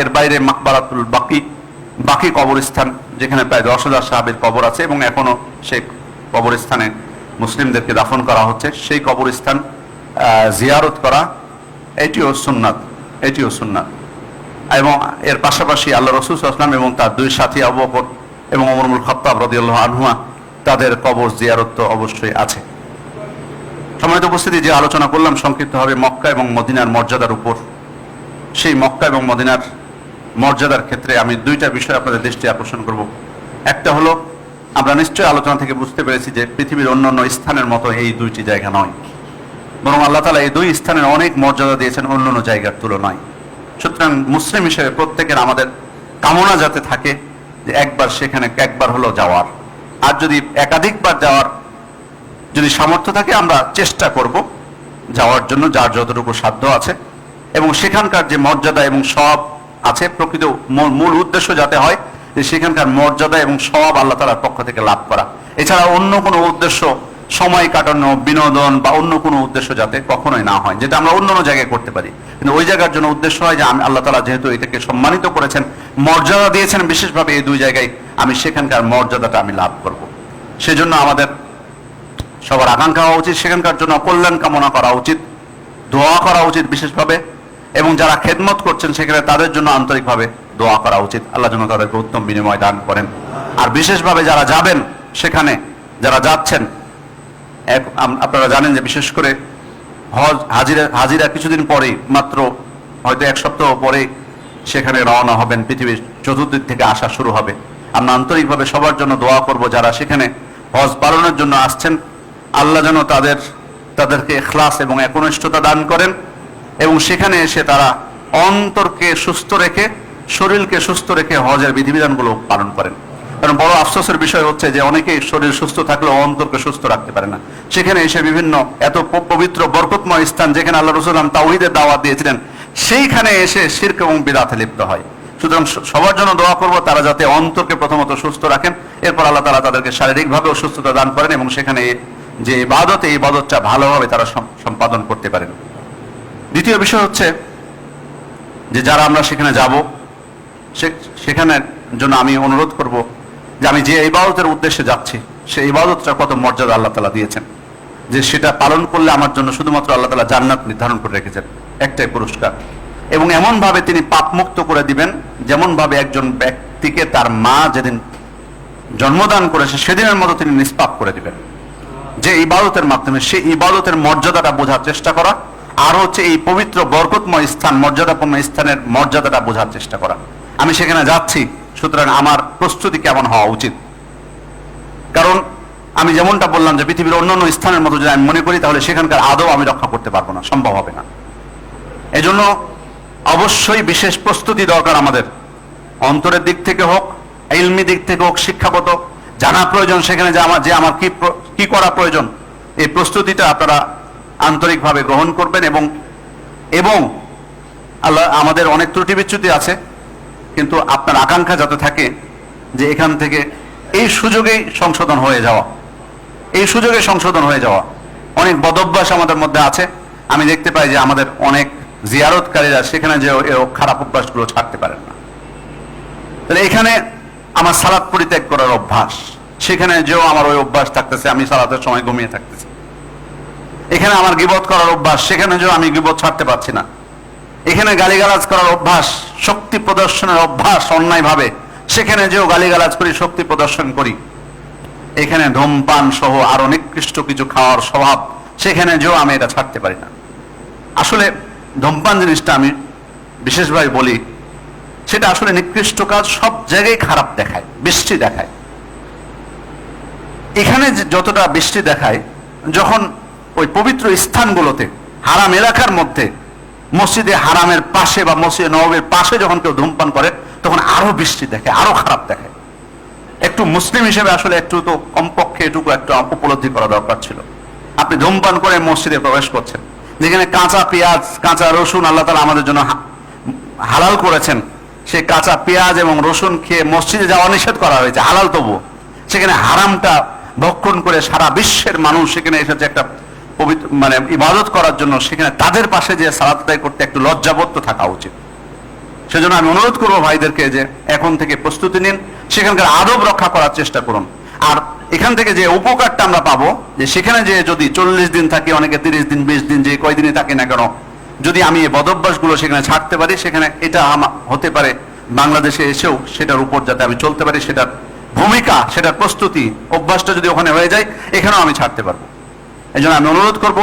এর বাইরে মাকবারাতুল বাকি কবরস্থান, যেখানে প্রায় 10,000 সাহাবীর কবর আছে এবং এখনো সেই কবরস্থানে মুসলিমদেরকে দাফন করা হচ্ছে, সেই কবরস্থান জিয়ারত করা এটিও সুন্নাত। এবং এর পাশাপাশি আল্লাহ রাসূল সাল্লাল্লাহু আলাইহি ওয়াসাল্লাম এবং তার 2 সাথী আবু বকর এবং ওমর ইবনুল খাত্তাব রাদিয়াল্লাহু আনহুমা, তাদের কবর জিয়ারত তো অবশ্যই আছে। সম্মানিত উপস্থিতি, যে আলোচনা করলাম সংক্ষিপ্তভাবে মক্কা এবং মদিনার মর্যাদার উপর, সেই মক্কা এবং মদিনার মর্যাদার ক্ষেত্রে আমি 2টা বিষয় আপনাদের দৃষ্টি আকর্ষণ করব। একটা হলো, আমরা নিশ্চয়ই আলোচনা থেকে বুঝতে পেরেছি যে পৃথিবীর অন্যান্য স্থানের মতো এই 2টি জায়গা নয়, বরং আল্লাহ তাআলা এই 2 স্থানের অনেক মর্যাদা দিয়েছেন অন্যান্য জায়গার তুলনায়। সুতরাং মুসলিম হিসেবে প্রত্যেকের আমাদের কামনা যাতে থাকে যে একবার হলো যাওয়ার, আর যদি একাধিকবার যাওয়ার যদি সামর্থ্য থাকে আমরা চেষ্টা করব যাওয়ার জন্য, যার যতটুকু সাধ্য আছে। এবং সেখানকার যে মর্যাদা এবং সওয়াব আছে, প্রকৃত মূল উদ্দেশ্য যাতে হয় যে সেখানকার মর্যাদা এবং সওয়াব আল্লাহ তাআলার পক্ষ থেকে লাভ করা, এছাড়া অন্য কোনো উদ্দেশ্য সময় কাটানো, বিনোদন বা অন্য কোনো উদ্দেশ্য যাতে কখনোই না হয়, যেটা আমরা অন্য জায়গায় করতে পারি। কিন্তু ওই জায়গার জন্য উদ্দেশ্য হয় যে আমি আল্লাহ তাআলা যেহেতু এটাকে সম্মানিত করেছেন, মর্যাদা দিয়েছেন বিশেষভাবে এই দুই জায়গায়, আমি সেখানকার মর্যাদাটা আমি লাভ করব। সেজন্য আমাদের সবার আকাঙ্ক্ষা হওয়া উচিত, সেখানকার জন্য কল্যাণ কামনা করা উচিত, দোয়া করা উচিত বিশেষভাবে, এবং যারা খেদমত করছেন সেখানে তাদের জন্য আন্তরিকভাবে দোয়া করা উচিত, আল্লাহ যেন তাদেরকে উত্তম বিনিময় দান করেন। আর বিশেষভাবে যারা যাবেন সেখানে, যারা যাচ্ছেন, আপনারা জানেন যে বিশেষ করে হজ হাজিরা কিছুদিন পরেই, মাত্র হয়তো এক সপ্তাহ পরে সেখানে রওনা হবেন, পৃথিবীর চতুর্দিক থেকে আসা শুরু হবে। আমরা আন্তরিকভাবে সবার জন্য দোয়া করব যারা সেখানে হজ পালনের জন্য আসছেন, আল্লাহ যেন তাদেরকে ইখলাস এবং একনিষ্ঠতা দান করেন, এবং সেখানে এসে তারা অন্তরকে সুস্থ রেখে, শরীরকে সুস্থ রেখে হজের বিধিবিধানগুলো পালন করেন। কারণ বড় আফসোসের বিষয় হচ্ছে যে অনেকেই শরীর সুস্থ থাকলেও অন্তরকে সুস্থ রাখতে পারে না। সেখানে এসে বিভিন্ন এত পবিত্র বরকতময় স্থান যেখানে আল্লাহ রাসূল তাওহীদের দাওয়াত দিয়েছিলেন, সেইখানে এসে শিরক এবং বিদআতে লিপ্ত হয়। সুতরাং সবার জন্য দোয়া করব তারা যাতে অন্তরকে প্রথমত সুস্থ রাখেন, এরপর আল্লাহ তাআলা তাদেরকে শারীরিকভাবেও সুস্থতা দান করেন, এবং সেখানে যে ইবাদত, এই ইবাদতটা ভালোভাবে তারা সম্পাদন করতে পারেন। দ্বিতীয় বিষয় হচ্ছে যে যারা আমরা সেখানে যাব, সেখানের জন্য আমি অনুরোধ করব যে আমি যে ইবাদতের উদ্দেশ্যে যাচ্ছি সেই ইবাদতটা কত মর্যাদা আল্লাহ তাআলা দিয়েছেন, যে সেটা পালন করলে আমার জন্য শুধুমাত্র আল্লাহ তাআলা জান্নাত নির্ধারণ করে রেখেছেন, একটাই পুরস্কার, এবং এমন ভাবে তিনি পাপ মুক্ত করে দিবেন যেমন ভাবে একজন ব্যক্তিকে তার মা যেদিন জন্মদান করেছে সেদিনের মতো তিনি নিষ্পাপ করে দিবেন। যে ইবাদতের মাধ্যমে সেই ইবাদতের মর্যাদাটা বোঝার চেষ্টা করা, আর হচ্ছে এই পবিত্র বরকতময় স্থান, মর্যাদাপূর্ণ স্থানের মর্যাদাটা বোঝার চেষ্টা করা। আমি সেখানে যাচ্ছি, সুতরাং আমার প্রস্তুতি কেমন হওয়া উচিত। কারণ আমি যেমনটা বললাম যে পৃথিবীর অন্যান্য স্থানের মতো যদি আমি মনে করি, তাহলে সেখানকার আদব আমি রক্ষা করতে পারবো না, সম্ভব হবে না। এজন্য অবশ্যই বিশেষ প্রস্তুতি দরকার আমাদের, অন্তরের দিক থেকে হোক, ইলমি দিক থেকে হোক, শিক্ষাগত জানা প্রয়োজন, সেখানে যে আমার কি করা প্রয়োজন, এই প্রস্তুতিটা আপনারা আন্তরিকভাবে গ্রহণ করবেন। এবং আল্লাহ, আমাদের অনেক ত্রুটি বিচ্যুতি আছে, কিন্তু আপনার আকাঙ্ক্ষা যাতে থাকে যে এখান থেকে এই সুযোগেই সংশোধন হয়ে যাওয়া, এই সুযোগে সংশোধন হয়ে যাওয়া। অনেক বদভ্যাস আমাদের মধ্যে আছে, আমি দেখতে পাই যে আমাদের অনেক জিয়ারতকারীরা সেখানে যে খারাপ অভ্যাসগুলো ছাড়তে পারেন না। তাহলে এখানে আমার সালাত পরিত্যাগ করার অভ্যাস, সেখানে যেও আমার ওই অভ্যাস থাকতেছে, আমি সালাতের সময় ঘুমিয়ে থাকতেছি। এখানে আমার গীবত করার অভ্যাস, সেখানে যেও আমি গীবত ছাড়তে পারছি না। এখানে গালিগালাজ করার অভ্যাস, শক্তি প্রদর্শনের অভ্যাস অন্যায়ভাবে, সেখানে যেও গালিগালাজ করি, শক্তি প্রদর্শন করি। এখানে ধূমপান সহ আরো নিকৃষ্ট কিছু খাওয়ার স্বভাব, সেখানে যেও আমি এটা ছাড়তে পারি না। আসলে ধূমপান জিনিসটা আমি বিশেষভাবে বলি, সেটা আসলে নিকৃষ্ট কাজ, সব জায়গায় খারাপ দেখায়, বৃষ্টি দেখায়। এখানে যতটা বৃষ্টি দেখায়, যখন ওই পবিত্র স্থানগুলোতে, হারাম এলাকার মধ্যে, মসজিদে হারামের পাশে বা মসজিদে নববীর পাশে যখন কেউ ধূমপান করে, তখন আরো বৃষ্টি দেখে, আরো খারাপ দেখায়। একটু মুসলিম হিসেবে আসলে একটু তো কমপক্ষে এটুকু একটু উপলব্ধি করা দরকার ছিল। আপনি ধূমপান করে মসজিদে প্রবেশ করছেন, যেখানে কাঁচা পেঁয়াজ, কাঁচা রসুন আল্লাহ তাআলা আমাদের জন্য হালাল করেছেন, সেই কাঁচা পেঁয়াজ এবং রসুন খেয়ে মসজিদে যাওয়া নিষেধ করা হয়েছে, হালাল তবুও সেখানে হারামটা ভক্ষণ করে সারা বিশ্বের মানুষ সেখানে এসেছে একটা পবিত্র ইবাদত করার জন্য। সেখানে তাদের পাশে যে সালাত আদায় করতে একটু লজ্জাবোধ থাকা উচিত। সেজন্য আমি অনুরোধ করবো ভাইদেরকে যে এখন থেকে প্রস্তুতি নিন, সেখানকার আদব রক্ষা করার চেষ্টা করুন। আর এখান থেকে যে উপকারটা আমরা পাবো, যে সেখানে যে যদি 40 দিন থাকি, অনেকে 30 দিন 20 দিন, যে কয়দিনই থাকি না কেন, যদি আমি এই বদভ্যাসগুলো সেখানে ছাড়তে পারি, সেখানে এটা হতে পারে বাংলাদেশে এসেও সেটার উপর যাতে আমি চলতে পারি, সেটার ভূমিকা, সেটার প্রস্তুতি, অভ্যাসটা যদি ওখানে হয়ে যায়, এখানেও আমি ছাড়তে পারবো। এই জন্য আমি অনুরোধ করব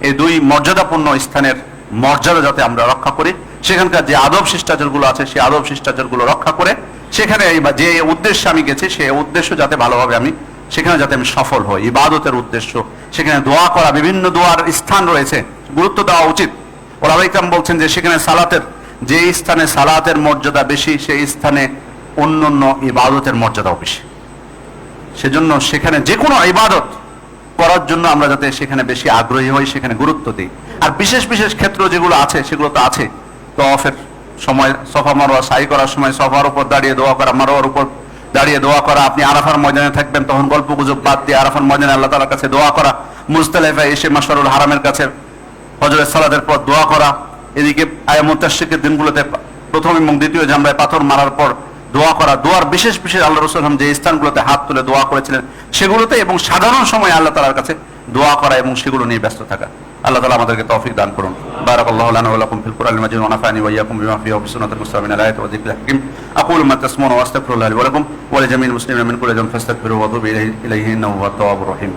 এই দুই মর্যাদাপূর্ণ স্থানের মর্যাদা যাতে আমরা রক্ষা করি, সেখানকার যে আদব শিষ্টাচারগুলো আছে সেই আদব শিষ্টাচারগুলো রক্ষা করে সেখানে যে উদ্দেশ্যে আমি গেছি সেই উদ্দেশ্য যাতে ভালোভাবে আমি সেখানে যাতে আমি সফল হই। ইবাদতের উদ্দেশ্য, সেখানে দোয়া করা, বিভিন্ন দোয়ার স্থান রয়েছে, গুরুত্ব দেওয়া উচিত। ওলামায়ে কেরাম বলছেন যে সেখানে সালাতের, যে স্থানে সালাতের মর্যাদা বেশি, সেই স্থানে অন্যান্য ইবাদতের মর্যাদাও বেশি। সেজন্য সেখানে যে কোনো ইবাদত করার জন্য আমরা যাতে সেখানে বেশি আগ্রহী হই, সেখানে গুরুত্ব দিই। আর বিশেষ বিশেষ ক্ষেত্র যেগুলো আছে সেগুলো তো আছে, তওয়াফের সময় সফা মারোয়া সাই করার সময় সফার উপর দাঁড়িয়ে দোয়া করা, মারোয়ার উপর দাঁড়িয়ে দোয়া করা, আপনি আরাফার ময়দানে থাকবেন তখন গল্প গুজব বাদ দিয়ে আরাফার ময়দানে আল্লাহ তাআলার কাছে দোয়া করা, মুজদালিফায় এসে মাশআরুল হারামের কাছে ফজরের সালাতের পর দোয়া করা, এদিকে আয়ামুত তাশরিকের দিনগুলোতে প্রথম এবং দ্বিতীয় জামরায় পাথর মারার পর দোয়া করা, দোয়ার বিশেষ বিশেষ আল্লাহ রাসূল যে স্থানগুলোতে হাত তুলে দোয়া করেছিলেন সেগুলোতে, এবং সাধারণ সময় আল্লাহ তাআলার কাছে দোয়া করা এবং সেগুলো নিয়ে ব্যস্ত থাকা। আল্লাহ তাআলা আমাদেরকে তৌফিক দান করুন। বারাকাল্লাহু লানা ওয়া লাকুম ফিল কুরআনিল মাজিদ ওয়া নাফা'নি ওয়া ইয়্যাকুম বিমা ফিহি ওয়া বিসুন্নাতিল মুস্তামিন আলাইহি ওয়া যিকরিল হাকীম। আকুলু মা তাসমাউনা ওয়া আস্তাগফিরুল্লাহ লি ওয়া লাকুম ওয়া লিজামিল মুসলিমিনা মিন কুল্লি যামবিন ফাস্তাগফিরুহু ওয়া তুবু ইলাইহি ইন্নাহু হুয়াত তাওয়াবুর রহিম।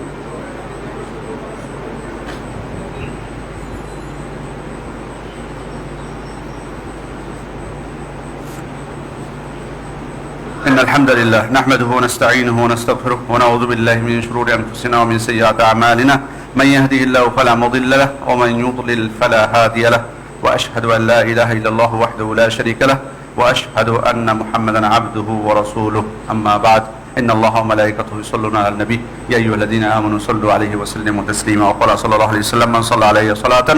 إن الحمد لله نحمده ونستعينه ونستغفره ونعوذ بالله من شرور أنفسنا ومن سيئات أعمالنا من يهده الله فلا مضل له ومن يضلل فلا هادي له وأشهد أن لا إله إلا الله وحده لا شريك له وأشهد أن محمدا عبده ورسوله أما بعد إن الله وملائكته يصلون على النبي يا أيها الذين آمنوا صلوا عليه وسلموا تسليما وقال صلى الله عليه وسلم من صلى عليه صلاة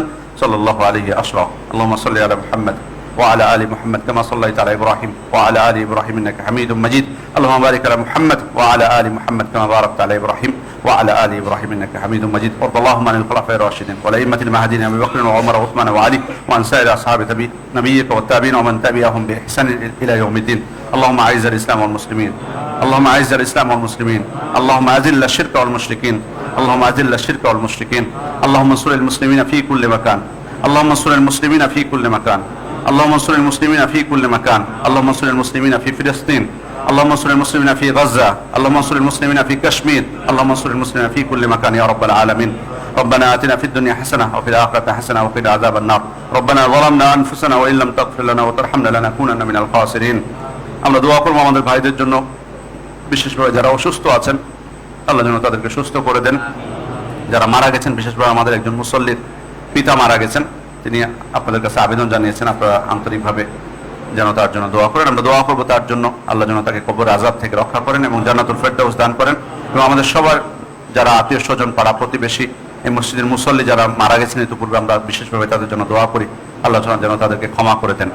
صلى الله عليه أشرا اللهم صل على محمد وعلى آل محمد كما صليت على إبراهيم وعلى آل إبراهيم إنك حميد مجيد اللهم بارك على محمد وعلى آل محمد كما باركت على إبراهيم وعلى آل إبراهيم إنك حميد مجيد وارض اللهم عن الخلفاء الراشدين والأئمة المهديين أبي بكر وعمر وعثمان وعلي وعن سائر أصحاب نبيك والتابعين ومن تبعهم بإحسان إلى يوم الدين اللهم أعز الإسلام والمسلمين اللهم أعز الإسلام والمسلمين اللهم أذل الشرك والمشركين اللهم أذل الشرك والمشركين اللهم انصر المسلمين في كل مكان اللهم انصر المسلمين في كل مكان اللهم انصر المسلمين في كل مكان اللهم انصر المسلمين في فلسطين اللهم انصر المسلمين في غزة اللهم انصر المسلمين في كشمير اللهم انصر المسلمين في كل مكان يا رب العالمين ربنا آتنا في الدنيا حسنة وفي الآخرة حسنة وقنا عذاب النار ربنا ظلمنا أنفسنا وإن لم تغفر لنا وترحمنا لنكونن من الخاسرين আমরা দোয়া করব আমাদের ভাইদের জন্য, বিশেষভাবে যারা অসুস্থ আছেন আল্লাহ যেন তাদেরকে সুস্থ করে দেন। যারা মারা গেছেন, বিশেষভাবে আমাদের একজন মুসল্লির পিতা মারা গেছেন, তিনি আপনাদের কাছে আবেদন জানিয়েছেন আপনারা আন্তরিকভাবে যেন তার জন্য দোয়া করেন। আমরা দোয়া করবো তার জন্য, আল্লাহ যেন তাকে কবর আযাব থেকে রক্ষা করেন এবং জান্নাতুল ফেরদাউস দান করেন। এবং আমাদের সবার যারা আত্মীয় স্বজন, পাড়া প্রতিবেশী, এই মসজিদের মুসল্লি যারা মারা গেছেন ইতিপূর্বে, আমরা বিশেষভাবে তাদের জন্য দোয়া করি, আল্লাহ যেন তাদেরকে ক্ষমা করে দেন।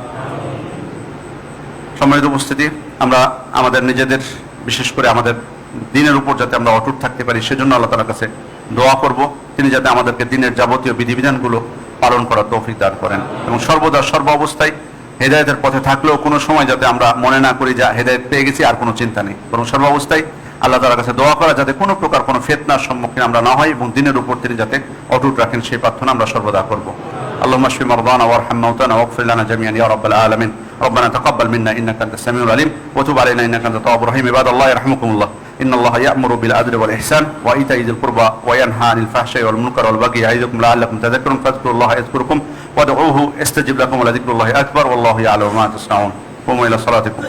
সম্মানিত উপস্থিতি, আমরা আমাদের নিজেদের, বিশেষ করে আমাদের দিনের উপর যাতে আমরা অটুট থাকতে পারি সেজন্য আল্লাহ তাআলার কাছে দোয়া করব, তিনি যাতে আমাদেরকে দিনের যাবতীয় বিধিবিধানগুলো পালন করার তৌফিক দান করেন এবং সর্বদা সর্ব অবস্থায় হেদায়েতের পথে থাকলেও কোনো সময় যাতে আমরা মনে না করি যে হেদায়েত পেয়ে গেছি আর কোনো চিন্তা নেই, বরং সর্ব অবস্থায় আল্লাহ তাআলার কাছে দোয়া করা যাতে কোনো প্রকার কোনো ফিতনার সম্মুখীন আমরা না হই এবং দিনের উপর তিনি যাতে অটুট রাখেন সেই প্রার্থনা আমরা সর্বদা করব। اللهم اشف مرضانا وارحم موتانا واغفر لنا جميعا يا رب العالمين ربنا تقبل منا انك انت السميع العليم وتب علينا انك انت التواب الرحيم عباد الله يرحمكم الله ان الله يأمر بالعدل والإحسان وإيتاء ذي القربى وينهى عن الفحشاء والمنكر والبغي يعظكم لعلكم تذكرون فاذكروا الله يذكركم وادعوه يستجب لكم ولذكر الله أكبر والله يعلم ما تصنعون قوموا إلى صلاتكم